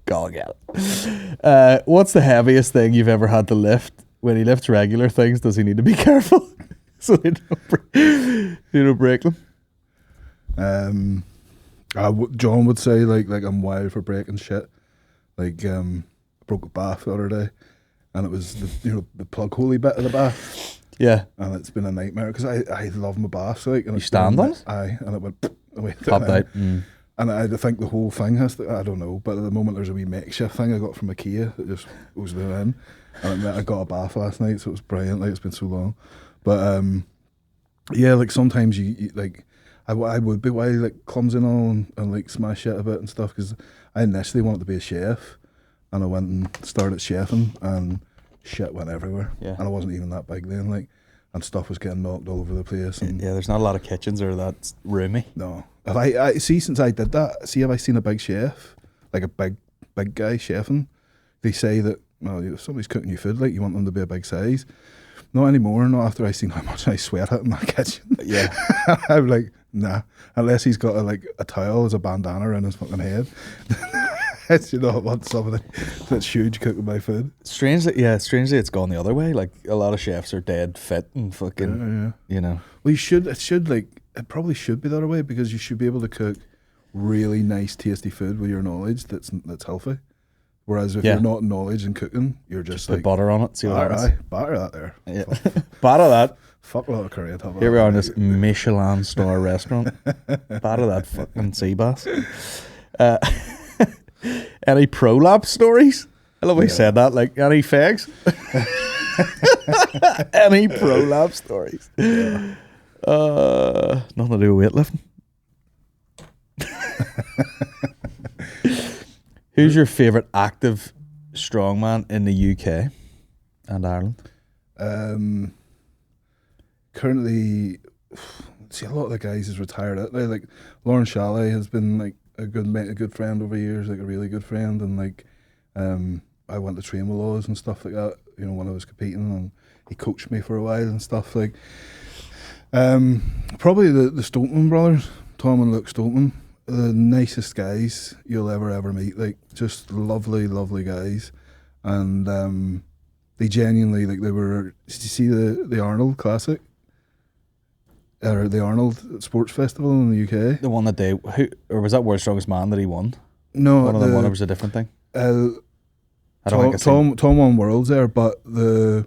Colin Geddis. What's the heaviest thing you've ever had to lift? When he lifts regular things, does he need to be careful so they don't break them?
John would say like I'm wild for breaking shit. Like broke a bath the other day, and it was the plug holey bit of the bath.
Yeah,
and it's been a nightmare because I love my baths. Like, and
you stand on it?
Aye, and it went away.
Popped out.
And I think the whole thing has to, I don't know, but at the moment there's a wee makeshift thing I got from IKEA that just goes in. And I got a bath last night, so it was brilliant. Like, it's been so long. But yeah, like sometimes you like, I would be wild, like clumsy and all, and like smash shit a bit and stuff, because I initially wanted to be a chef, and I went and started chefing, and shit went everywhere. Yeah. And I wasn't even that big then, like, and stuff was getting knocked all over the place. And
yeah, there's not a lot of kitchens are that roomy.
No. If I see, since I did that, have I seen a big chef, like a big guy chefing? They say that, well, if somebody's cooking you food, like, you want them to be a big size. Not anymore, not after I seen how much I sweat at in that kitchen. Yeah. I'm like, nah, unless he's got a towel as a bandana around his fucking head. You know, I want somebody that's huge cooking my food.
Strangely it's gone the other way. Like, a lot of chefs are dead fit and fucking, you know.
Well, it probably should be the other way, because you should be able to cook really nice, tasty food with your knowledge that's healthy. Whereas if you're not knowledge in cooking, you're just like,
put butter on it, see what happens.
Batter that there.
Yeah. Batter that.
Fuck a lot of curry on top of
Here we are in this Michelin star restaurant. Batter that fucking sea bass. Any prolapse stories? I love how you said that. Like, any fags? Any prolapse stories? Yeah. Nothing to do with weightlifting. Who's your favourite active strongman in the UK and Ireland?
Currently, see, a lot of the guys is retired out there. Like, Lauren Chalet has been like a good friend over years, like a really good friend, and like I went to train with Laws and stuff like that, you know, when I was competing, and he coached me for a while and stuff. Like, probably the Stoltman brothers, Tom and Luke Stoltman, the nicest guys you'll ever meet. Like, just lovely guys, and they genuinely, like, they were. Did you see the Arnold Classic? Or the Arnold Sports Festival in the UK?
The one that or was that World's Strongest Man that he won?
No,
one of them won. It was a different thing.
I don't think Tom won Worlds there, but a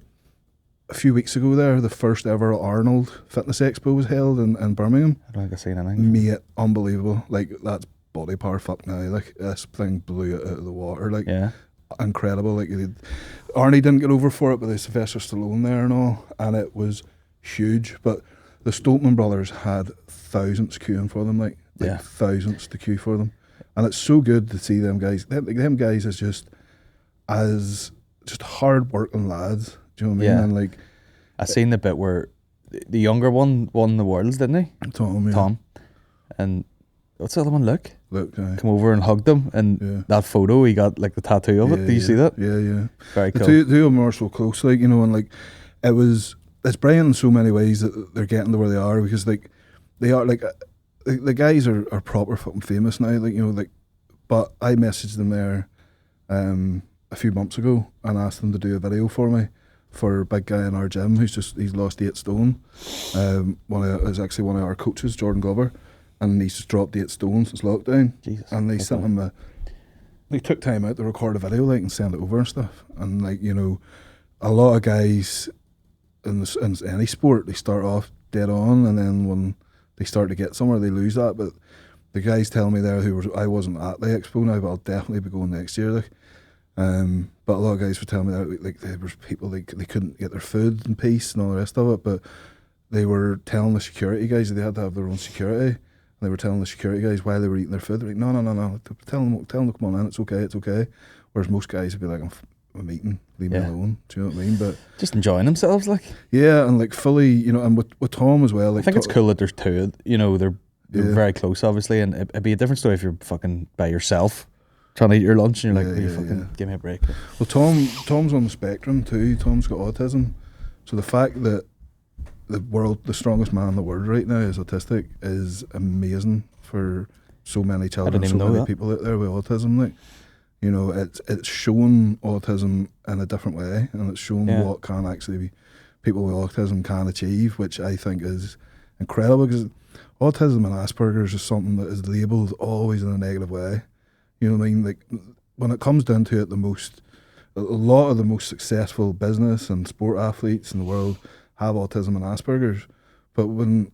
few weeks ago there, the first ever Arnold Fitness Expo was held in Birmingham.
I don't think I've seen anything.
Mate, unbelievable! Like, that's body power. Fuck now, like, this thing blew it out of the water. Like, yeah, incredible. Like, Arnie didn't get over for it, but there's Sylvester Stallone there and all, and it was huge. But the Stoltman brothers had thousands queuing for them, like thousands to queue for them, and it's so good to see them guys. Them guys is just hard working lads. Do you know what I mean? And like,
I seen the bit where the younger one won the Worlds, didn't he? Tom, and what's the other one? Luke come over and hugged him, and that photo he got like the tattoo of it. Did you see that?
Yeah.
Very cool.
The two of them are so close, like, you know, and like it's brilliant in so many ways that they're getting to where they are, because like they are like the guys are proper fucking famous now, like, you know, like, but I messaged them there a few months ago and asked them to do a video for me for a big guy in our gym he's lost 8 stone. Is actually one of our coaches, Jordan Glover, and he's just dropped 8 stone since lockdown.
Jesus,
and they sent him they took time out to record a video, like, and send it over and stuff. And, like, you know, a lot of guys in any sport, they start off dead on, and then when they start to get somewhere, they lose that. But the guys tell me there I wasn't at the expo now, but I'll definitely be going next year, like. But a lot of guys were telling me that, like, there was people, like, they couldn't get their food in peace and all the rest of it, but they were telling the security guys that they had to have their own security, and they were telling the security guys while they were eating their food, they're like, no, tell them to come on in, it's okay. Whereas most guys would be like, I'm eating, leave me alone. Do you know what I mean? But
just enjoying themselves, like.
Yeah, and, like, fully, you know, and with Tom as well. Like,
I think it's cool that there's two. You know, they're very close, obviously, and it'd be a different story if you're fucking by yourself trying to eat your lunch and you're like, fucking give me a break.
Well, Tom's on the spectrum too. Tom's got autism, so the fact that the strongest man in the world right now is autistic is amazing for so many children, so many people out there with autism. Like, you know, it's showing autism in a different way, and it's showing what can actually be people with autism can achieve, which I think is incredible, because autism and Asperger's is something that is labelled always in a negative way. You know what I mean? Like, when it comes down to it, a lot of the most successful business and sport athletes in the world have autism and Asperger's. But when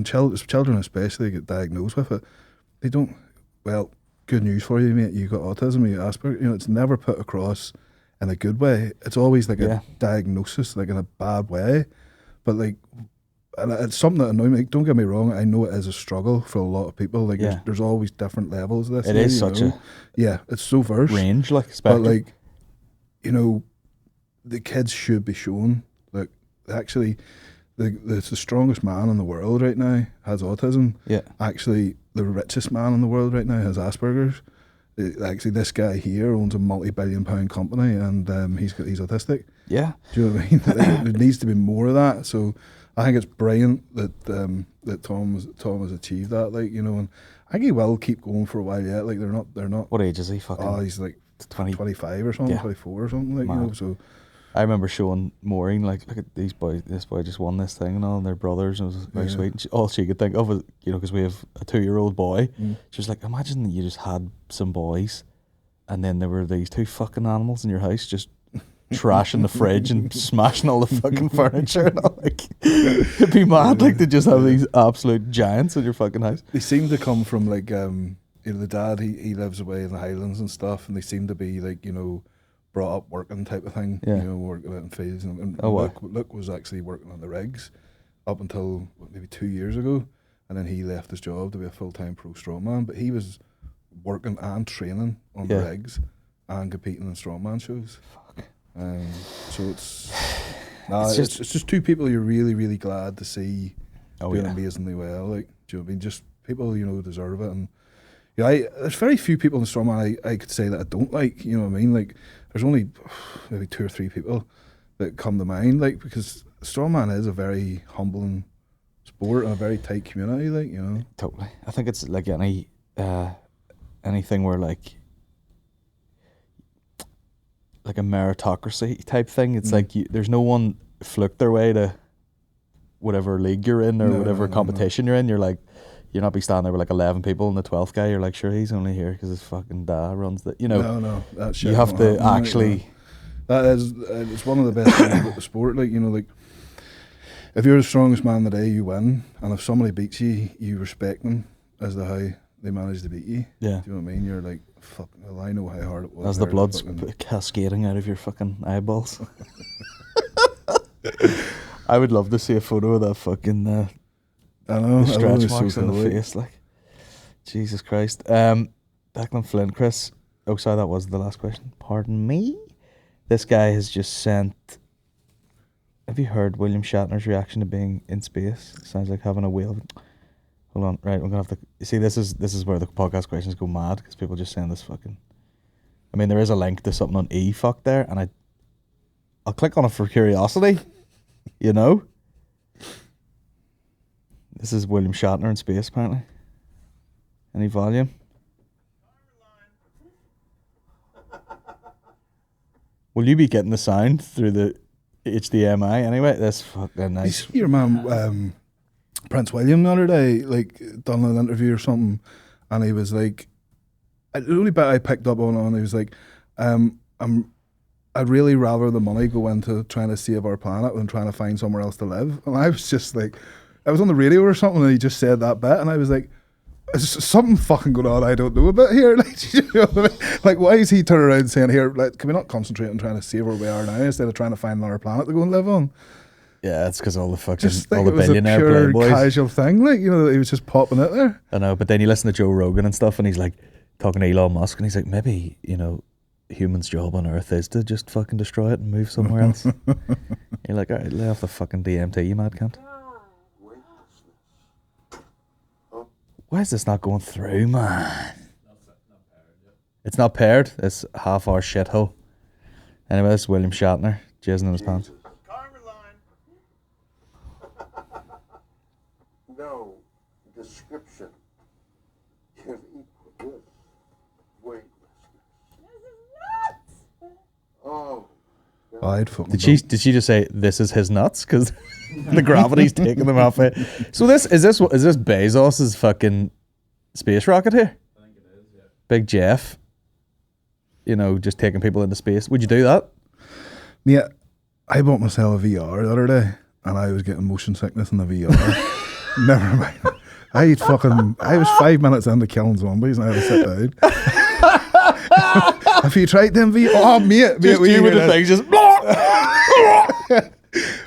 children especially get diagnosed with it, they don't. Well, good news for you, mate. You got autism, you got Asperger's. You know, it's never put across in a good way. It's always like a diagnosis, like in a bad way. But, like, and it's something that annoys me. Like, don't get me wrong, I know it is a struggle for a lot of people. Like, there's always different levels of this.
It is such a
it's so diverse
range, like, spectrum.
But, like, you know, the kids should be shown. Like, actually, the strongest man in the world right now has autism.
Yeah.
Actually, the richest man in the world right now has Asperger's. Actually, this guy here owns a multi-billion-pound company, and he's autistic.
Yeah.
Do you know what I mean? There needs to be more of that. So I think it's brilliant that Tom has achieved that. Like, you know, and I think he will keep going for a while yet. Like, they're not.
What age is he? Fucking.
Oh, he's like 25 or something, 24 or something. Like, you know, so.
I remember showing Maureen, like, look at these boys. This boy just won this thing and all, and they're brothers, and it was very sweet. And all she could think of was, you know, because we have a 2-year-old boy. She was like, imagine that you just had some boys, and then there were these 2 fucking animals in your house just trashing the fridge and smashing all the fucking furniture. And all. Like, it'd be mad, like, to just have these absolute giants in your fucking house.
They seem to come from, like, you know, the dad, he lives away in the Highlands and stuff, and they seem to be, like, you know, brought up working type of thing, you know, working out in fields. And Luke was actually working on the rigs up until maybe 2 years ago, and then he left his job to be a full-time pro strongman, but he was working and training on the rigs and competing in strongman shows.
Fuck.
So it's just 2 people you're really, really glad to see doing amazingly well. Like, do you know what I mean? Just people, you know, deserve it. And you know, there's very few people in strongman I could say that I don't like. You know what I mean? Like, there's only maybe 2 or 3 people that come to mind. Like, because strongman is a very humbling sport and a very tight community. Like, you know.
Totally. I think it's like anything where like a meritocracy type thing. It's like there's no one fluked their way to whatever league you're in or whatever competition you're in. You're like, you're not be standing there with like 11 people and the 12th guy, you're like, sure, he's only here because his fucking dad runs the, you know.
No, that shit.
You have to actually.
That is, it's one of the best things about the sport. Like, you know, like, if you're the strongest man in the day, you win. And if somebody beats you, you respect them as to how they managed to beat you. Yeah. Do you know what I mean? You're like, fuck, well, I know how hard it was.
As the blood's cascading out of your fucking eyeballs. I would love to see a photo of that fucking.
I know.
The stretch marks on the face, like. Jesus Christ. Declan Flynn, Chris. Oh, sorry, that was the last question. Pardon me? This guy has just sent. Have you heard William Shatner's reaction to being in space? Sounds like having a whale. Hold on, right, I'm gonna have to. See, this is where the podcast questions go mad, because people just saying this fucking. I mean, there is a link to something on eFuck there, and I'll click on it for curiosity, you know? This is William Shatner in space, apparently. Any volume? Will you be getting the sound through the HDMI anyway? That's fucking nice.
You see your man, Prince William, the other day, like, done an interview or something, and he was like, the only bit I picked up on, he was like, I'd really rather the money go into trying to save our planet than trying to find somewhere else to live. And I was just like, I was on the radio or something and he just said that bit and I was like, is something fucking going on I don't know about here? Like, you know what I mean? Like, why is he turning around saying, here, like, can we not concentrate on trying to save where we are now instead of trying to find another planet to go and live on?
Yeah, it's because all the fucking,
Just
all
think
the
it was
billionaire
a pure
playboys.
casual thing, like, you know, that he was just popping it there.
I know, but then you listen to Joe Rogan and stuff and he's like, talking to Elon Musk and he's like, maybe, you know, humans' job on Earth is to just fucking destroy it and move somewhere else. You're like, all right, lay off the fucking DMT, you mad cunt. Why is this not going through, man? It's not paired. It's half-hour shithole. Anyway, this is William Shatner, jizzing in his pants.
No description can equal this weightlessness. Oh.
I'd fucking
Did she just say this is his nuts? Because the gravity's taking them off it. So is this Bezos's fucking space rocket here?
I think it is, yeah.
Big Jeff. You know, just taking people into space. Would you do that?
Yeah, I bought myself a VR the other day and I was getting motion sickness in the VR. Never mind. I was 5 minutes into killing zombies and I had to sit down. Have you tried them VR? Oh, mate,
Just you with the thing, just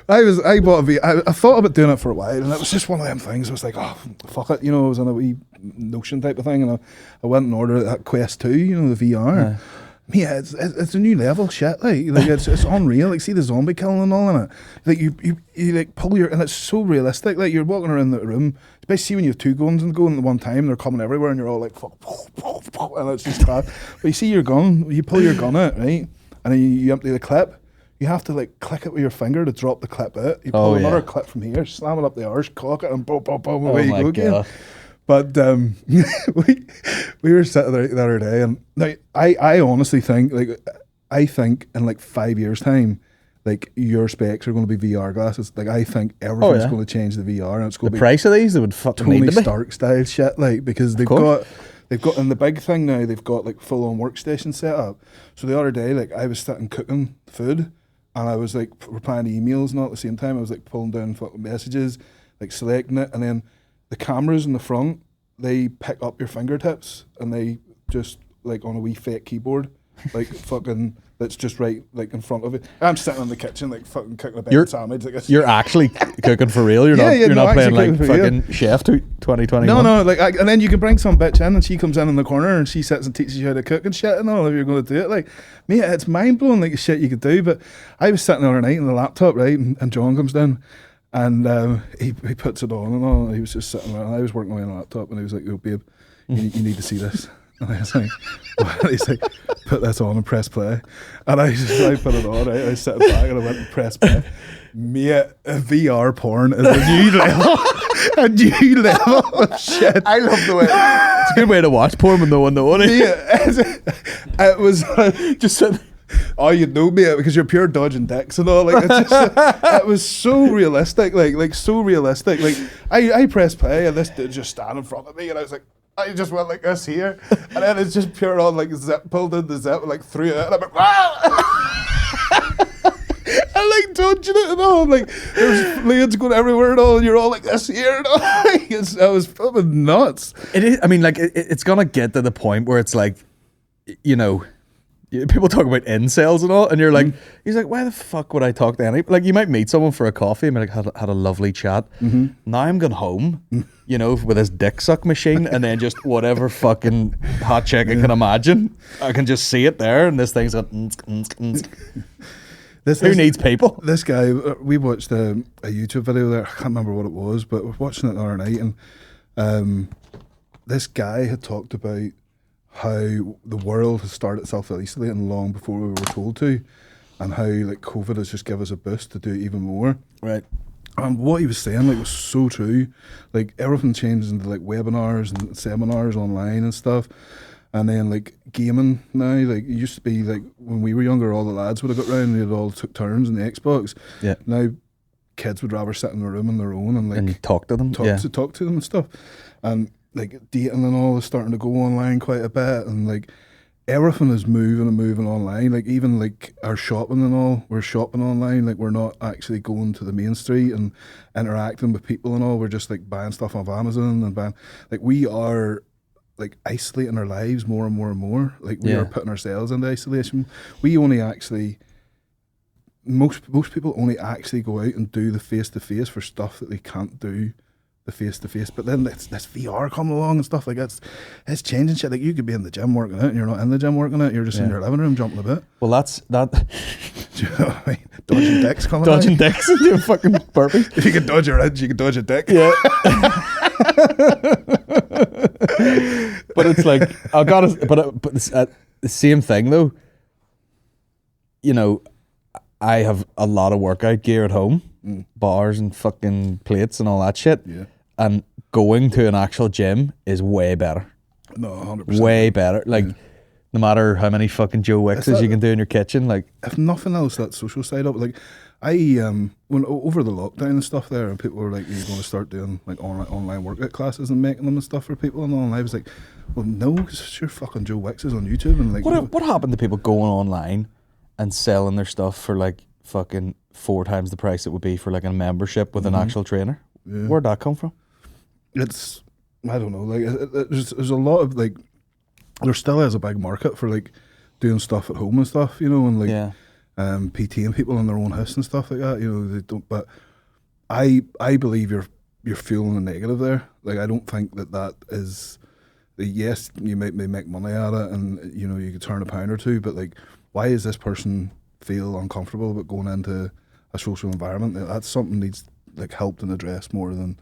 I bought a VR. I thought about doing it for a while, and it was just one of them things. I was like, oh, fuck it, you know. I was on a wee Notion type of thing, and I went and ordered that Quest 2, you know, the VR. Yeah, it's a new level shit. Like it's unreal. Like, see the zombie killing and all in it. Like you like pull your, and it's so realistic. Like, you're walking around the room, especially when you have two guns and going at one time, they're coming everywhere, and you're all like, fuck, and it's just bad. But you see your gun, you pull your gun out, right, and then you empty the clip. You have to like click it with your finger to drop the clip out. You pull another clip from here, slam it up the arse, cock it, and boom, boom, boom, away you go again. But we were sitting there the other day, and like, I honestly think, like, I think in like 5 years' time, like, your specs are going to be VR glasses. Like, I think everything's going to change the VR, and it's going to be
price of these. They would fucking
Tony Stark style shit, like, because they've got, and the big thing now, they've got like full on workstation set up. So the other day, like, I was sitting cooking food, and I was like replying to emails, and all at the same time, I was like pulling down fucking messages, like selecting it, and then the cameras in the front, they pick up your fingertips and they just, like, on a wee fake keyboard, like, fucking, that's just right, like, in front of it. I'm sitting in the kitchen, like, fucking cooking a bacon sandwich. Like,
you're actually cooking for real. You're not playing like fucking Chef 2021.
No, like, and then you can bring some bitch in and she comes in the corner and she sits and teaches you how to cook and shit and all, if you're going to do it. Like, mate, it's mind blowing, like, the shit you could do. But I was sitting the other night on the laptop, right, and John comes down. And he puts it on and all. And he was just sitting there, and I was working away on the laptop, and he was like, "Yo, babe, you need to see this." And I was like, well, he's like, "Put this on and press play." And I put it on. I was sitting back and I went and press play. Mate, VR porn is a new level. A new level of shit.
I love the way. It's a good way to watch porn with no one knowing it.
Yeah, it was just sitting. Oh, you'd know me because you're pure dodging dicks and all. Like, it's just, it was so realistic, like so realistic. Like, I pressed play and this dude just stand in front of me, and I was like, I just went like this here, and then it's just pure on, like, zip, pulled in the zip, like threw it, and I'm like, ah! I like dodging it and all. Like, there's blades going everywhere and all, and you're all like this here and all. I was fucking nuts.
It is. I mean, like, it's gonna get to the point where it's like, you know. People talk about incels and all, and you're like, he's like, why the fuck would I talk to any? Like, you might meet someone for a coffee and be like, had a lovely chat. Now I'm going home, you know, with this dick suck machine, and then just whatever fucking hot chick I can imagine, I can just see it there, and this thing's going. Who needs people?
This guy, we watched a YouTube video there. I can't remember what it was, but we're watching it the other night, and this guy had talked about how the world has started self-isolating long before we were told to, and how, like, COVID has just given us a boost to do even more.
Right.
And what he was saying like was so true. Like everything changed into like webinars and seminars online and stuff. And then like gaming now, like it used to be like when we were younger, all the lads would have got round and they'd all took turns in the Xbox.
Yeah.
Now kids would rather sit in the room on their own and like
And you talk to them.
talk to them and stuff. And like dating and all is starting to go online quite a bit, and like everything is moving online. Like even like our shopping and all, we're shopping online. Like we're not actually going to the main street and interacting with people and all. We're just like buying stuff off Amazon and buying. Like we are like isolating our lives more and more and more. Like we are putting ourselves into isolation. We only actually. Most people only actually go out and do the face-to-face for stuff that they can't do the face-to-face. But then this VR coming along and stuff like that, it's changing shit. Like you could be in the gym working out and you're not in the gym working out, you're just in your living room jumping a bit.
Well, that's that.
Do you know what I mean? Dodging dicks coming
Dodging
out.
dicks and doing fucking burpees.
If you can dodge your edge, you can dodge a dick.
Yeah. But it's like, but it's, the same thing though. You know, I have a lot of workout gear at home, bars and fucking plates and all that shit.
Yeah.
And going to an actual gym is way better.
No, 100%.
Way better. Like, no matter how many fucking Joe Wixes you can do in your kitchen, like.
If nothing else, that social side of it. Like, I when over the lockdown and stuff there, and people were like, "You're going to start doing like online workout classes and making them and stuff for people," and all. And I was like, "Well, no, because it's your fucking Joe Wixes on YouTube." And like,
What happened to people going online and selling their stuff for like fucking 4 times the price it would be for like a membership with an actual trainer? Yeah. Where'd that come from?
It's, I don't know, like there's a lot of like, there still is a big market for like doing stuff at home and stuff, you know, and like PTing people in their own house and stuff like that, you know. They don't, but I believe you're fueling the negative there. Like I don't think that is, yes, you may make money at it and you know you could turn a pound or two, but like, why is this person feel uncomfortable about going into a social environment? That's something needs like helped and addressed more than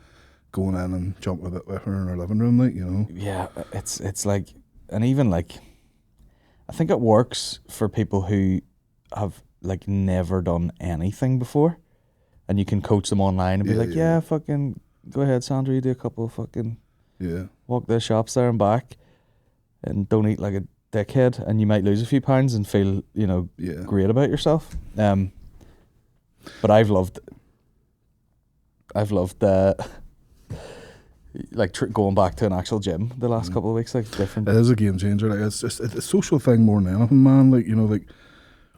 going in and jumping a bit with her in her living room, like, you know.
Yeah, it's like, and even like, I think it works for people who have like never done anything before, and you can coach them online and be like, yeah, fucking go ahead, Sandra, you do a couple of fucking walk the shops there and back, and don't eat like a dickhead, and you might lose a few pounds and feel, you know, great about yourself. But I've loved like going back to an actual gym the last couple of weeks. Like different.
It is a game changer. Like it's just a social thing more than anything, man. Like, you know, like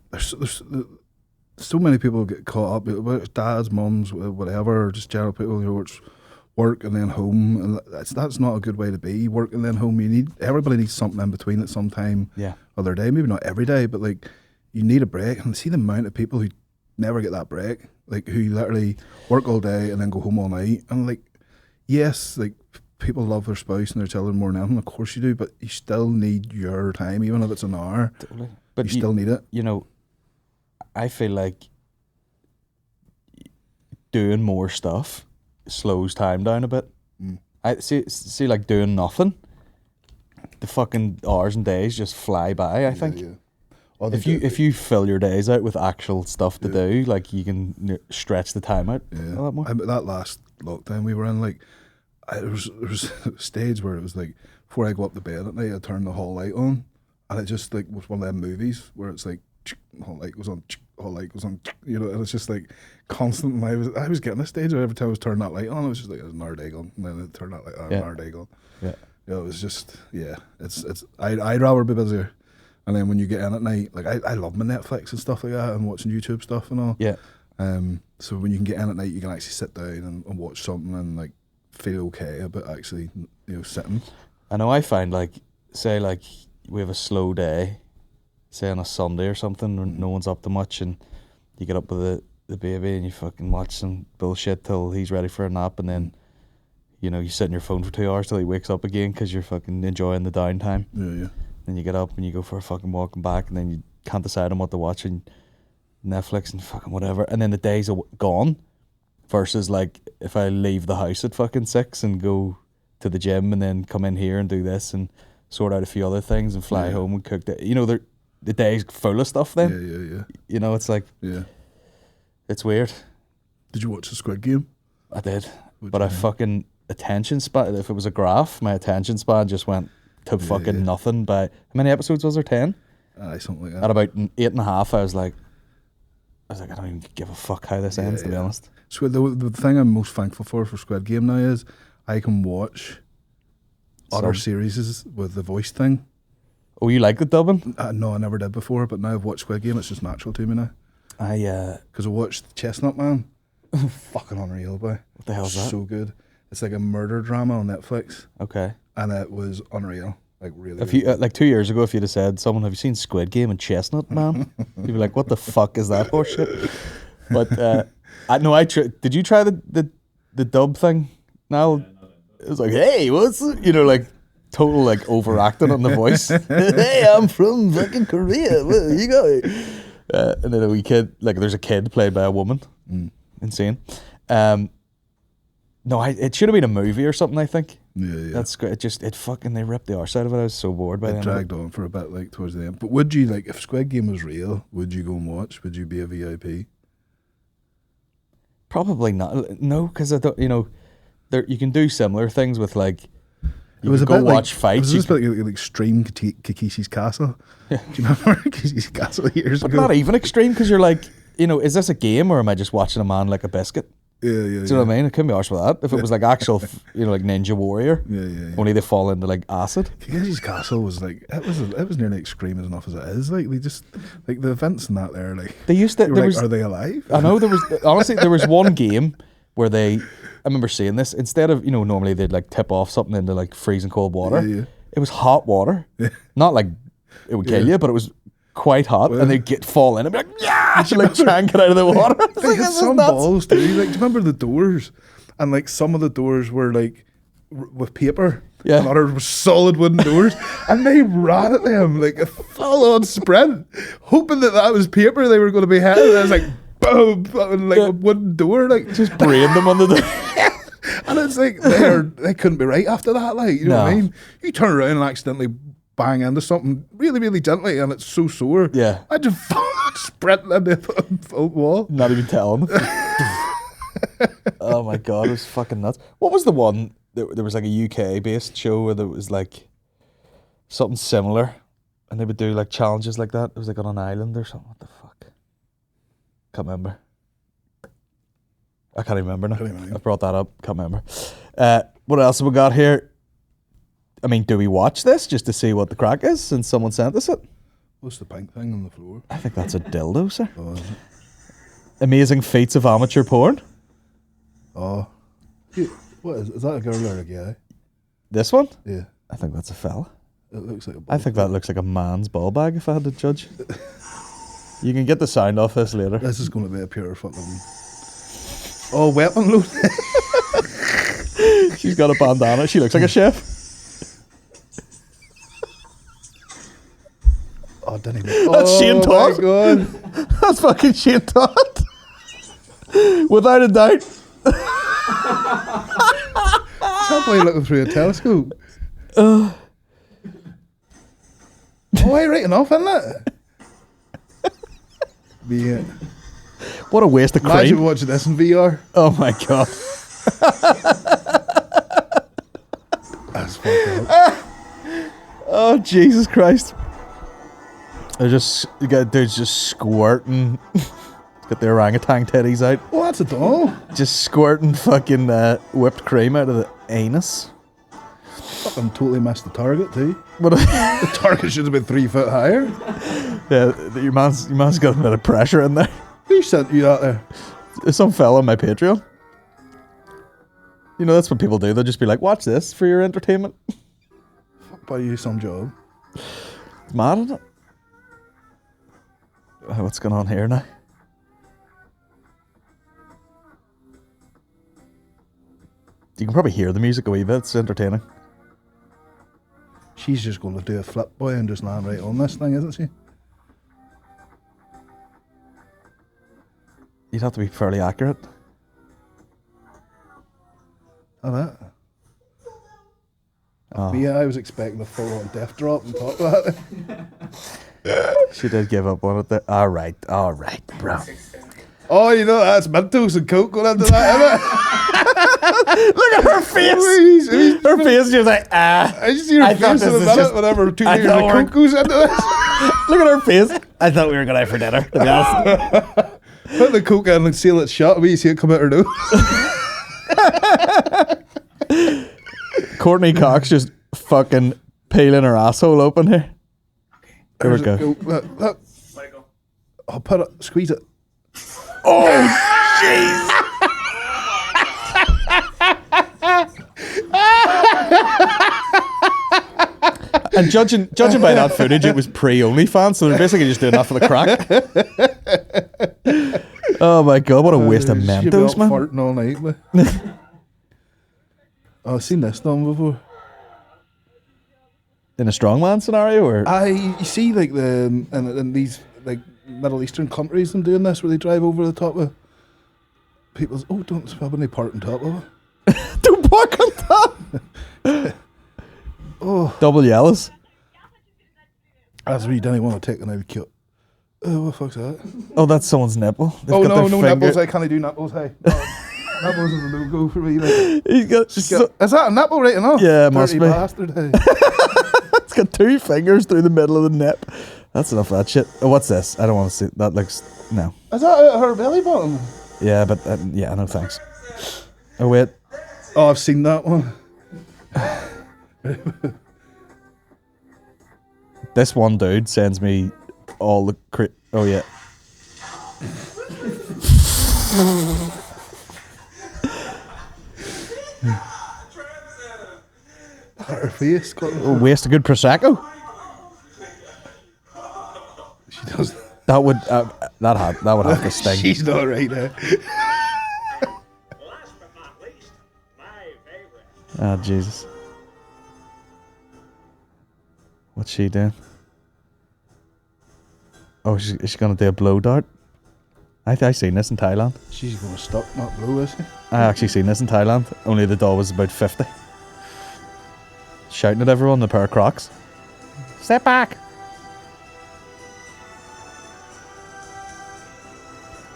there's so many people get caught up with dads, mums, whatever, or just general people who work and then home, and that's not a good way to be. Work and then home. Everybody needs something in between at some time of their day. Maybe not every day, but like you need a break. And see the amount of people who never get that break, like who literally work all day and then go home all night. And like, yes, like people love their spouse and their children more than anything. Of course you do, but you still need your time, even if it's an hour.
Totally. But
you still need it.
You know, I feel like doing more stuff slows time down a bit. I see like doing nothing, the fucking hours and days just fly by. I think if you fill your days out with actual stuff to do, like you can stretch the time out a lot more.
That last lockdown we were in, like there was a stage where it was like before I go up to bed at night, I turn the hall light on, and it just like was one of them movies where it's like hall light goes on, hall light goes on, you know, and it's just like constant. And I was getting a stage where every time I was turning that light on, it was just like, it was an hour day gone, and then it turned that light on, an hour day gone. Yeah, you know, it was just it's I'd rather be busier. And then when you get in at night, like I love my Netflix and stuff like that, and watching YouTube stuff and all. Yeah. So when you can get in at night, you can actually sit down and watch something and like feel okay about actually, you know, sitting.
I know. I find like, say like we have a slow day, say on a Sunday or something, when no one's up to much, and you get up with the baby and you fucking watch some bullshit till he's ready for a nap, and then, you know, you sit on your phone for 2 hours till he wakes up again because you're fucking enjoying the downtime. Yeah. Then you get up and you go for a fucking walk and back, and then you can't decide on what to watch, and Netflix and fucking whatever, and then the days are gone. Versus like if I leave the house at fucking 6 and go to the gym and then come in here and do this and sort out a few other things and fly home and cook the, you know, the day's full of stuff then. Yeah. You know, it's like, it's weird.
Did you watch the Squid Game?
I did, but I fucking attention span. If it was a graph, my attention span just went to fucking nothing. By how many episodes was there? 10.
Something like that.
At about 8.5, I was like, I don't even give a fuck how this ends, to be honest.
So the thing I'm most thankful for Squid Game now is I can watch other series with the voice thing.
Oh, you like the dubbing?
No, I never did before, but now I've watched Squid Game. It's just natural to me now. Because I watched Chestnut Man. Fucking unreal, boy.
What the hell's that?
So good. It's like a murder drama on Netflix.
Okay.
And it was unreal. Like really.
If you like 2 years ago, if you'd have said, "Someone, have you seen Squid Game and Chestnut Man?" You'd be like, "What the fuck is that horseshit?" But did you try the dub thing? Now it was like, "Hey, what's like total like overacting on the voice." "Hey, I'm from fucking Korea. Well, you go." And then a wee kid, like there's a kid played by a woman. Insane. No, it should have been a movie or something, I think.
Yeah.
That's great. They ripped the arse out of it. I was so bored by
it. It dragged on for a bit, like towards the end. But would you, like, if Squid Game was real, would you go and watch? Would you be a VIP?
Probably not. No, because I don't. You can do similar things with like.
It was
a
bit
watch fights.
It was just like extreme Kakishi's Castle. Yeah. Do you remember Kakishi's Castle years ago?
Not even extreme, because you're like, is this a game or am I just watching a man like a biscuit?
Yeah.
Do you know what I mean? It couldn't be arse with that. If it was like actual, like Ninja Warrior.
Yeah.
Only they fall into like acid.
Kakishi's Castle was like it was nearly extreme enough as it is. Like they just like the events and that there. Like
they used to.
Are they alive?
I know there was one game where I remember seeing this. Instead of normally they'd like tip off something into like freezing cold water.
Yeah.
It was hot water. Yeah. Not like it would kill you, but it was quite hot, and they'd fall in and be like, yeah, to like try and get out of the water.
They had some balls too. Like, do you remember the doors? And like some of the doors were like with paper.
Yeah.
And others were solid wooden doors. And they ran at them like a full-on sprint, hoping that was paper they were going to be hitting. And it was like, boom, like a wooden door. Like
just brain them on the door.
And it's like, they couldn't be right after that. Like, you know what I mean? You turn around and accidentally bang into something really, really gently, and it's so sore.
Yeah.
I just sprinting into the full wall.
Not even telling them. Oh my god, it was fucking nuts. What was the one? There was like a UK based show where there was like something similar, and they would do like challenges like that. It was like on an island or something. What the fuck? Can't remember. I can't even remember now. I brought that up. Can't remember. What else have we got here? I mean, do we watch this just to see what the crack is since someone sent us it?
What's the pink thing on the floor?
I think that's a dildo, sir.
Oh, is it?
Amazing feats of amateur porn.
Oh. What is that, a girl or a guy?
This one?
Yeah.
I think that's a fella.
It looks like a ball
I think that looks like a man's ball bag if I had to judge. You can get the sound off this later.
This is going to be a pure fucking... Oh, weapon load.
She's got a bandana. She looks like a chef.
Oh, didn't even...
That's Shane Todd.
Oh, my God.
That's fucking Shane Todd. Without a doubt.
Can't believe looking through a telescope. Oh, I writing off, isn't it? Yeah.
What a waste of cream.
Imagine watching this in VR.
Oh my god.
That's fucked up.
Oh Jesus Christ. Dude's just squirting. Got the orangutan titties out.
Oh, that's a doll.
Just squirting fucking whipped cream out of the anus.
Fucking totally missed the target too.
What
the target should have been 3 foot higher.
Yeah, your man's got a bit of pressure in there.
Who sent you that there?
There's some fella on my Patreon. That's what people do. They'll just be like, watch this for your entertainment.
Fuck, buy you some job.
It's mad, isn't it? What's going on here now? You can probably hear the music a wee bit. It's entertaining.
She's just going to do a flip, boy, and just land right on this thing, isn't she?
You'd have to be fairly accurate.
Oh, that.
Oh.
But yeah, I was expecting a full-on death drop on top of that.
She did give up on it there. All right, bro.
Oh, you know, that's Mentos and Coke going into that,
Look at her face.
innit?
Her face, she was like,
I just see her face in a minute whenever 2 liters of Coke goes into this.
Look at her face. I thought we were going out for dinner, to be honest.
Put the Coke in and seal it shut. We see it come out her nose.
Courtney Cox just fucking peeling her asshole open here. Here we go.
Look. I'll put it, squeeze it.
Oh, jeez. And judging by that footage, it was pre-OnlyFans, so they're basically just doing that for the crack. Oh my god, what a waste of Mentos, man.
Farting all night, man. Oh, I've seen this done before.
In a strongman scenario, or
You see, like in these like Middle Eastern countries, them doing this where they drive over the top of people's. Oh, don't stop when they park on top of it.
don't park on top.
Oh,
Double yellows.
that's what you don't want to take an out kill. Oh, what the fuck's that?
Oh, that's someone's nipple. They've
Oh
got
no,
their
no
finger-
nipples. I can't do nipples. Hey, no. Nipples is a no-go for me. Like.
He's got,
Is that a nipple right enough?
Yeah, it must
Dirty
be.
Bastard, hey.
it's got 2 fingers through the middle of the nip. That's enough of that shit. Oh, what's this? I don't want to see. That looks no.
Is that her belly button?
Yeah, but yeah, no thanks. Oh wait.
Oh, I've seen that one.
This one dude sends me all the oh yeah.
Her face. Got
Oh, waste a good prosecco.
She does.
That would that would have to sting.
She's not right there.
Last but not least, my favorite.
Oh Jesus. What's she doing? Oh, she's gonna do a blow dart. I seen this in Thailand.
She's gonna stop, not blow, is she?
I actually seen this in Thailand. Only the doll was about 50. Shouting at everyone in a pair of Crocs. Step back.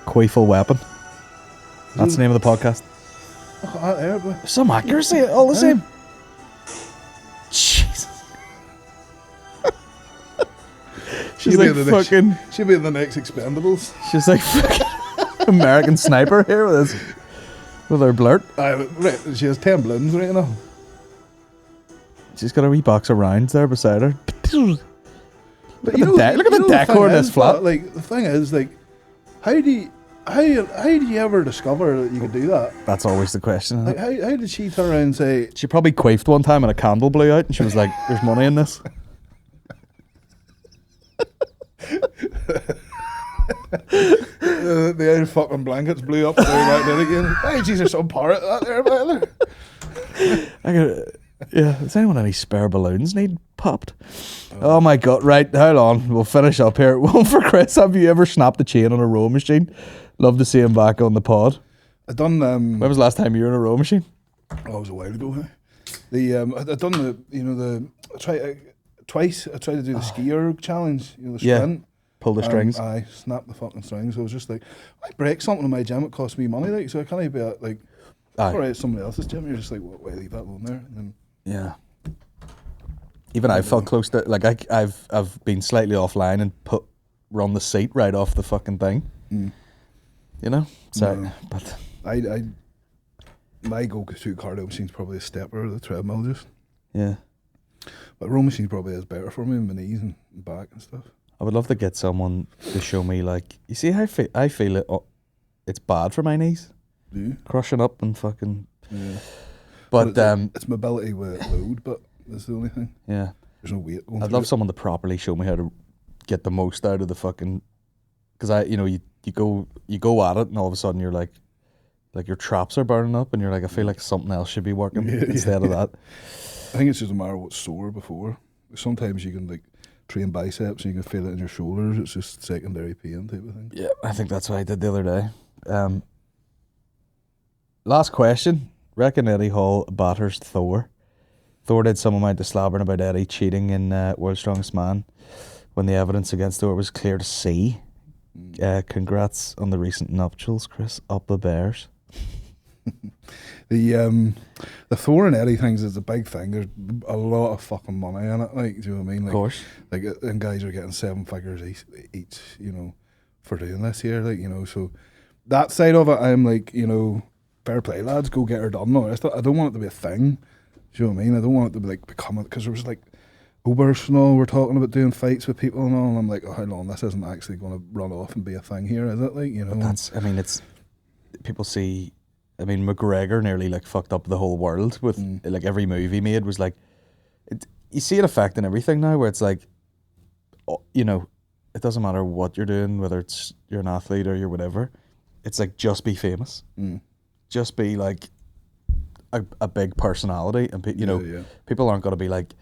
Queeful weapon. That's the name of the podcast.
Oh, that there, but
Some accuracy, all the same. Jesus. She's like fucking.
She'll be in the next Expendables.
She's like fucking American Sniper here with her blurt.
Right, she has 10 balloons right now.
She's got a wee box of rounds there beside her. Look
But
at the decor in this flat.
Like the thing is, like, how do you ever discover that you could do that?
That's always the question.
Like, how did she turn around and say?
She probably quaffed one time and a candle blew out and she was like, there's money in this.
The other fucking blankets blew up and they were back there again. Hey, geez, there's some parrot that there, by there.
Yeah, does anyone any spare balloons need popped? Oh my god, right, hold on. We'll finish up here. One for Chris, have you ever snapped a chain on a row machine? Love to see him back on the pod.
I done
When was the last time you were in a row machine?
Oh, it was a while ago. Hey? I done twice. I tried to do the skier challenge. You know, the
Yeah.
sprint.
Pull the strings.
I snapped the fucking strings. I was just like, I break something in my gym. It costs me money, like, so I can't be like,
Aye.
all right, it's somebody else's gym. You're just like, well, why leave that alone there? And then
Yeah. Even I felt close to like I've been slightly offline and run the seat right off the fucking thing.
Mm.
You know? So
No.
but
my go-to cardio machine's probably a stepper or the treadmill, just.
yeah.
But row machine probably is better for me, my knees and back and stuff.
I would love to get someone to show me like you see how I feel it it's bad for my knees.
Do you?
Crushing up and fucking
Yeah.
but
it's mobility with load, but that's the only thing.
yeah.
There's no weight going
I'd
through
love
it.
someone to properly show me how to get the most out of the fucking because you go at it and all of a sudden you're like your traps are burning up and you're like I feel like something else should be working instead of that.
I think it's just a matter of what's sore before. Sometimes you can like train biceps and you can feel it in your shoulders. It's just secondary pain type of thing.
Yeah, I think that's what I did the other day. Last question. Reckon Eddie Hall batters Thor. Thor did some amount of slabbering about Eddie cheating in World's Strongest Man when the evidence against Thor was clear to see. Congrats on the recent nuptials, Chris. Up the Bears.
The Thor and Eddie things is a big thing. There's a lot of fucking money in it. Like, do you know what I mean? Like,
Of course.
Like, and guys are getting 7 figures each, you know, for doing this here. Like, you know, so that side of it, I'm like, you know, fair play, lads, go get her done. No, I don't want it to be a thing. Do you know what I mean? I don't want it to be like become it, because there was like Oberst and all, we're talking about doing fights with people and all, and I'm like, oh, how long? This isn't actually going to run off and be a thing here, is it? Like, you know,
That's, I mean, it's, people see, I mean, McGregor nearly like fucked up the whole world with like every move he made was like, you see it affecting everything now, where it's like, you know, it doesn't matter what you're doing, whether it's you're an athlete or you're whatever, it's like, just be famous, just be like a big personality, and you know, people aren't going to be like,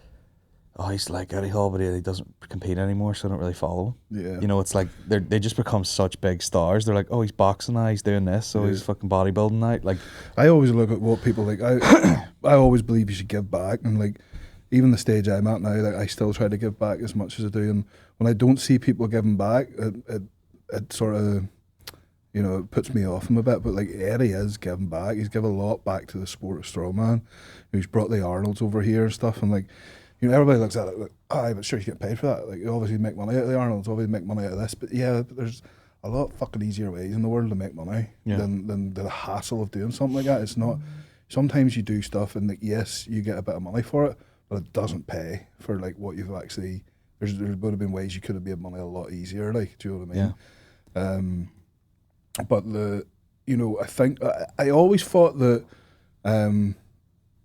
oh, he's like Eddie Hall, but he doesn't compete anymore, so I don't really follow him.
Yeah.
You know, it's like they just become such big stars. They're like, oh, he's boxing now, he's doing this, so he's fucking bodybuilding now. Like,
I always look at what people like. I always believe you should give back, and like, even the stage I'm at now, like, I still try to give back as much as I do. And when I don't see people giving back, it sort of, you know, it puts me off him a bit. But like, Eddie is giving back. He's given a lot back to the sport of strongman. He's brought the Arnolds over here and stuff, and like, you know, everybody looks at it like, oh, but sure, you get paid for that. Like, you obviously make money out of the Arnolds, obviously make money out of this. But yeah, there's a lot fucking easier ways in the world to make money than the hassle of doing something like that. It's not, sometimes you do stuff and like, yes, you get a bit of money for it, but it doesn't pay for like what you've actually, there would have been ways you could have made money a lot easier, like, do you know what I mean?
Yeah.
But you know, I think, I always thought that,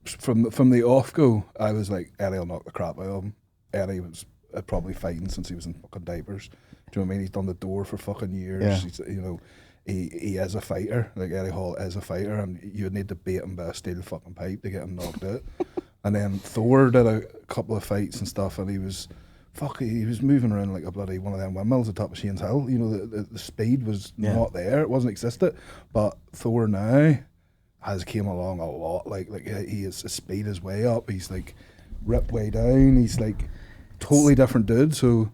from the off go, I was like, Eddie will knock the crap out of him. Eddie was probably fighting since he was in fucking diapers. Do you know what I mean? He's done the door for fucking years.
Yeah.
He's, you know, he is a fighter. Like, Eddie Hall is a fighter, and you would need to bait him by a steel fucking pipe to get him knocked out. And then Thor did a couple of fights and stuff, and he was moving around like a bloody one of them windmills atop of Shane's Hill. You know, the speed was not there. It wasn't existed. But Thor now has came along a lot. Like his speed is way up. He's like ripped way down. He's like totally different dude. So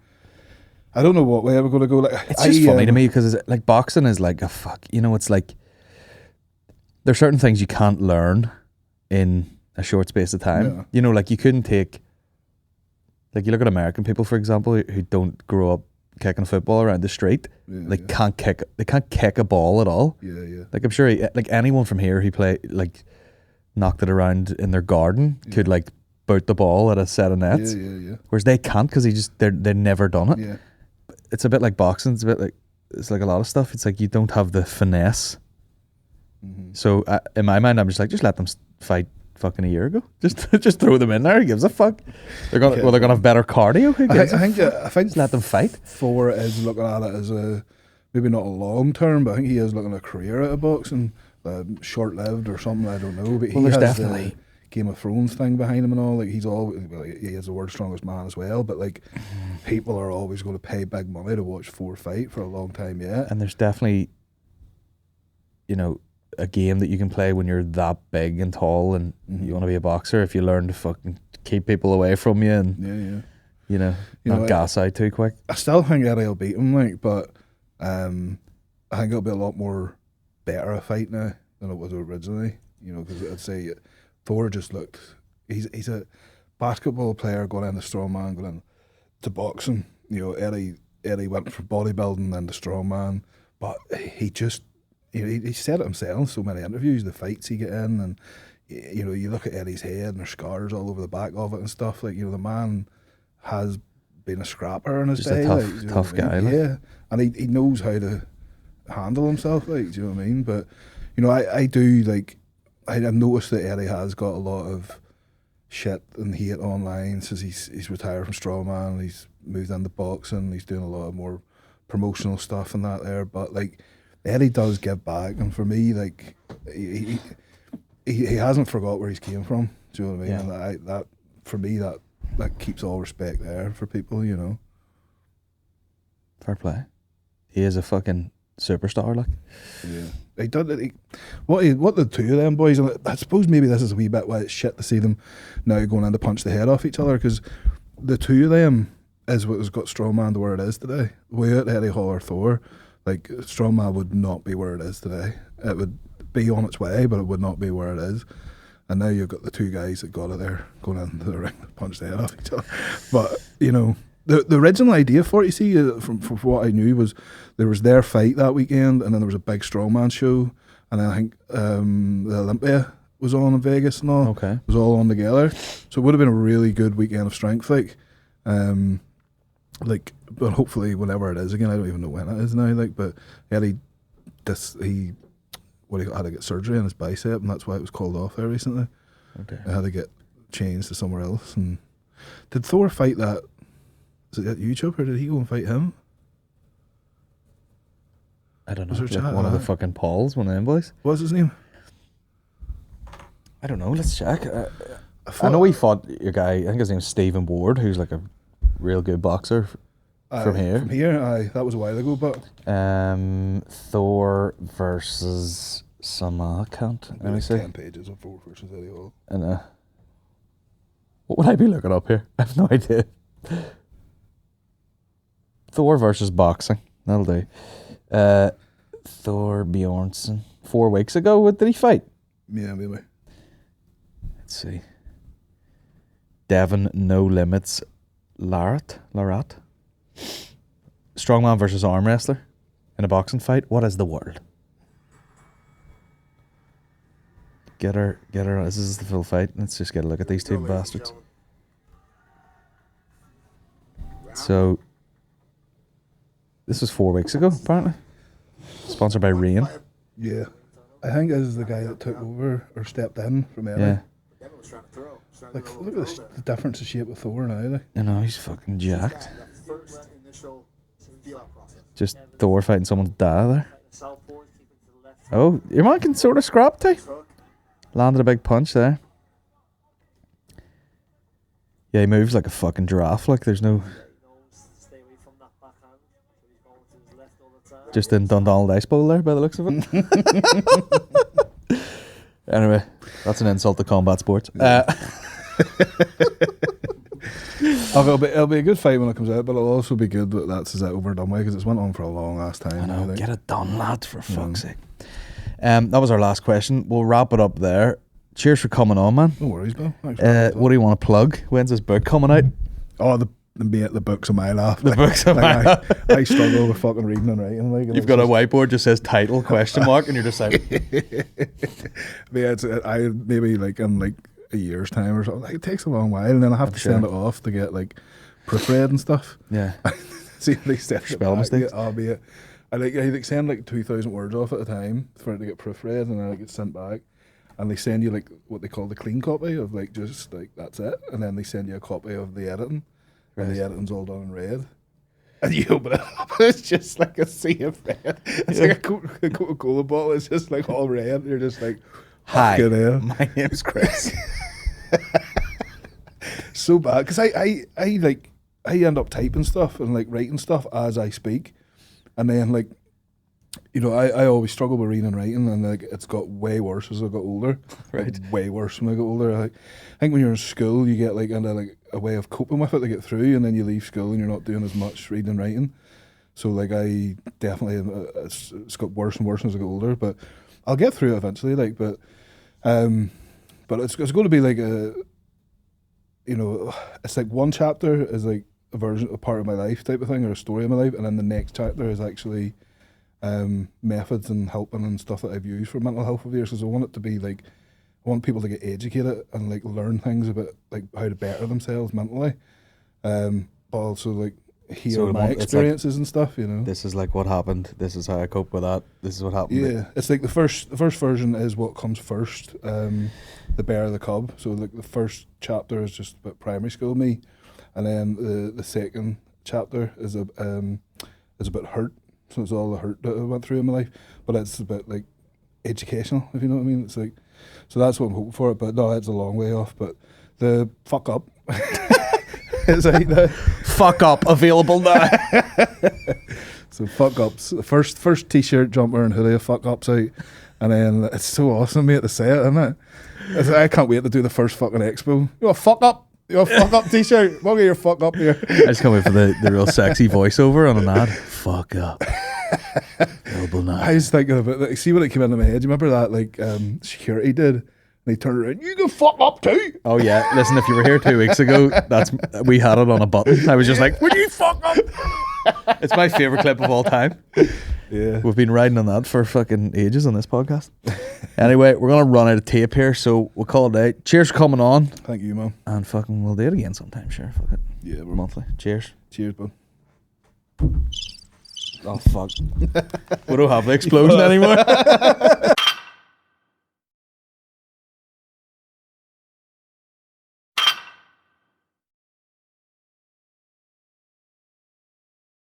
I don't know what way we're going to go. Like,
it's just funny to me, because it's like, boxing is like a fuck. You know, it's like, there's certain things you can't learn in a short space of time.
Yeah.
You know, like, you couldn't take, like, you look at American people, for example, who don't grow up kicking football around the street. They can't kick a ball at all.
Yeah.
Like, I'm sure like anyone from here who like knocked it around in their garden could like boot the ball at a set of nets.
Yeah.
Whereas they can't, because they've never done it.
Yeah.
It's a bit like boxing. It's like a lot of stuff. It's like, you don't have the finesse. So in my mind, I'm just like, just let them fight fucking a year ago. Just throw them in there. Who gives a fuck? They're gonna have better cardio. Who gives
I think
just let them fight.
Thor is looking at it as a, maybe not a long term, but I think he is looking at a career out of boxing, short lived or something. I don't know. But
Well,
he
there's
has
definitely
Game of Thrones thing behind him and all. Like, he's always, well, he is the world's strongest man as well. But like, people are always going to pay big money to watch Thor fight for a long time. Yeah,
and there's definitely, you know, a game that you can play when you're that big and tall, and you want to be a boxer, if you learn to fucking keep people away from you and you know, not gas out too quick.
I still think Eddie will beat him, like, but I think it'll be a lot more better a fight now than it was originally. You know, because I'd say Thor just looked, he's a basketball player going into strongman, going into boxing. You know, Eddie went from bodybuilding then to strongman, but he just, you know, he said it himself in so many interviews, the fights he get in, and you know, you look at Eddie's head and there's scars all over the back of it and stuff. Like, you know, the man has been a scrapper in his
just
day.
a tough,
like,
tough guy. Like.
Yeah, and he knows how to handle himself. Like, do you know what I mean? But you know, I do like. I've noticed that Eddie has got a lot of shit and hate online since he's retired from strongman. He's moved into boxing. He's doing a lot of more promotional stuff and that there. But like, Eddie does give back, and for me, like, he hasn't forgot where he's came from. Do you know what I mean?
Yeah.
And that for me, that keeps all respect there for people. You know.
Fair play. He is a fucking superstar, like.
Yeah. He done what the two of them boys, and I suppose maybe this is a wee bit why it's shit to see them now going in to punch the head off each other, because the two of them is what has got Strongman to where it is today. Without Eddie Hall or Thor, like Strongman would not be where it is today. It would be on its way, but it would not be where it is. And now you've got the two guys that got it there going into the ring to punch the head off each other. But, you know, the original idea for it, you see, from what I knew, was there was their fight that weekend, and then there was a big Strongman show, and then I think the Olympia was on in Vegas and all.
Okay.
It was all on together. So it would have been a really good weekend of strength, but hopefully whenever it is again, I don't even know when it is now, but he had to get surgery on his bicep, and that's why it was called off there recently.
Okay.
I had to get changed to somewhere else. And did Thor fight that? Is it at YouTube, or did he go and fight him?
I don't know.
Was there
Like
chat
one
on
of the
that?
fucking Pauls, one of them boys.
What was his name?
I don't know. Let's check. I know he fought your guy. I think his name's Stephen Ward, who's like a real good boxer from here.
From here, aye. That was a while ago, but
Thor versus some account. Let me see.
10 pages of Thor versus Eddie Hall.
And what would I be looking up here? I have no idea. Thor versus boxing. That'll do. Thor Bjornsson. 4 weeks ago, what did he fight?
Yeah, maybe.
Let's see. Devon No Limits Larat. Strongman versus arm wrestler in a boxing fight. What is the world? Get her. This is the full fight. Let's just get a look at these two bastards. So, this was 4 weeks ago, apparently. Sponsored by Rain.
Yeah. I think this is the guy that took over or stepped in from Eddie.
Yeah.
Like, look at the difference of shape with Thor now. Like.
You know, he's fucking jacked. Just Thor fighting someone's dad there. Oh, your man can sort of scrap too. Landed a big punch there. Yeah, he moves like a fucking giraffe. Like, there's no... Just in Dundonald Ice Bowl there, by the looks of it. Anyway, that's an insult to combat sports.
It'll be a good fight when it comes out, but it'll also be good that that's as overdone with, because it's went on for a long ass time.
I know,
think.
get it done, lads, for fuck's sake. That was our last question. We'll wrap it up there. Cheers for coming on, man.
No worries, Bill. Thanks for
What do you want to plug? When's this book coming out?
Oh, the books are my laugh.
The books are my laugh.
I struggle with fucking reading and writing. Like, and
You've got a whiteboard just says title, question mark, and you're just like...
Yeah, I maybe like in like a year's time or something. Like, it takes a long while, and then I have to send it off to get like proofread and stuff.
Yeah.
See, they send
Spell mistakes.
I like send like 2,000 words off at a time for it to get proofread, and then it gets sent back. And they send you like what they call the clean copy of like just like that's it, and then they send you a copy of the editing, and the editing's all done in red. And you open it up, it's just like a sea of red. It's like a Coca-Cola bottle. It's just like all red. You're just like,
Hi,
hell.
my name's Chris.
So bad, because I end up typing stuff and like writing stuff as I speak, and then like, you know, I always struggle with reading and writing, and like it's got way worse as I got older.
Right.
Like, way worse when I got older. I think when you're in school, you get like into like a way of coping with it to get through, and then you leave school and you're not doing as much reading and writing. So like I definitely it's got worse and worse as I get older, but I'll get through it eventually. Like, but it's going to be like a, you know, it's like one chapter is like a part of my life type of thing, or a story of my life, and then the next chapter is actually methods and helping and stuff that I've used for mental health over the years, because I want it to be like, I want people to get educated and like learn things about like how to better themselves mentally, but also like hear my experiences and stuff, you know.
This is like what happened. This is how I cope with that. This is what happened.
Yeah, it's like the first version is what comes first, the bear the cub. So like the first chapter is just about primary school me, and then the second chapter is about hurt. So it's all the hurt that I went through in my life, but it's about like educational, if you know what I mean. It's like, so that's what I'm hoping for. But no, it's a long way off. But the fuck up is like the
Fuck up available now.
so fuck ups. The first t-shirt, jumper, and hoodie of fuck ups out, and then it's so awesome, mate, to say it, isn't it? I can't wait to do the first fucking expo. You know, fuck up. Your fuck up t-shirt. We'll get your fuck up here.
I just can't wait for the real sexy voiceover on an ad. Fuck up. Global now.
I was thinking of it. Like, see when it came into my head. Do you remember that? Like security did. And they turned around. You can fuck up too.
Oh yeah. Listen, if you were here 2 weeks ago, we had it on a button. I was just like, "Would you fuck up?" It's my favorite clip of all time.
Yeah.
We've been riding on that for fucking ages on this podcast. Anyway, we're gonna run out of tape here, so we'll call it a day. Cheers for coming on.
Thank you, man.
And fucking we'll do it again sometime, sure. Fuck it.
Yeah, we're
Monthly. Cheers.
Cheers, bud.
Oh fuck. We don't have the explosion anymore.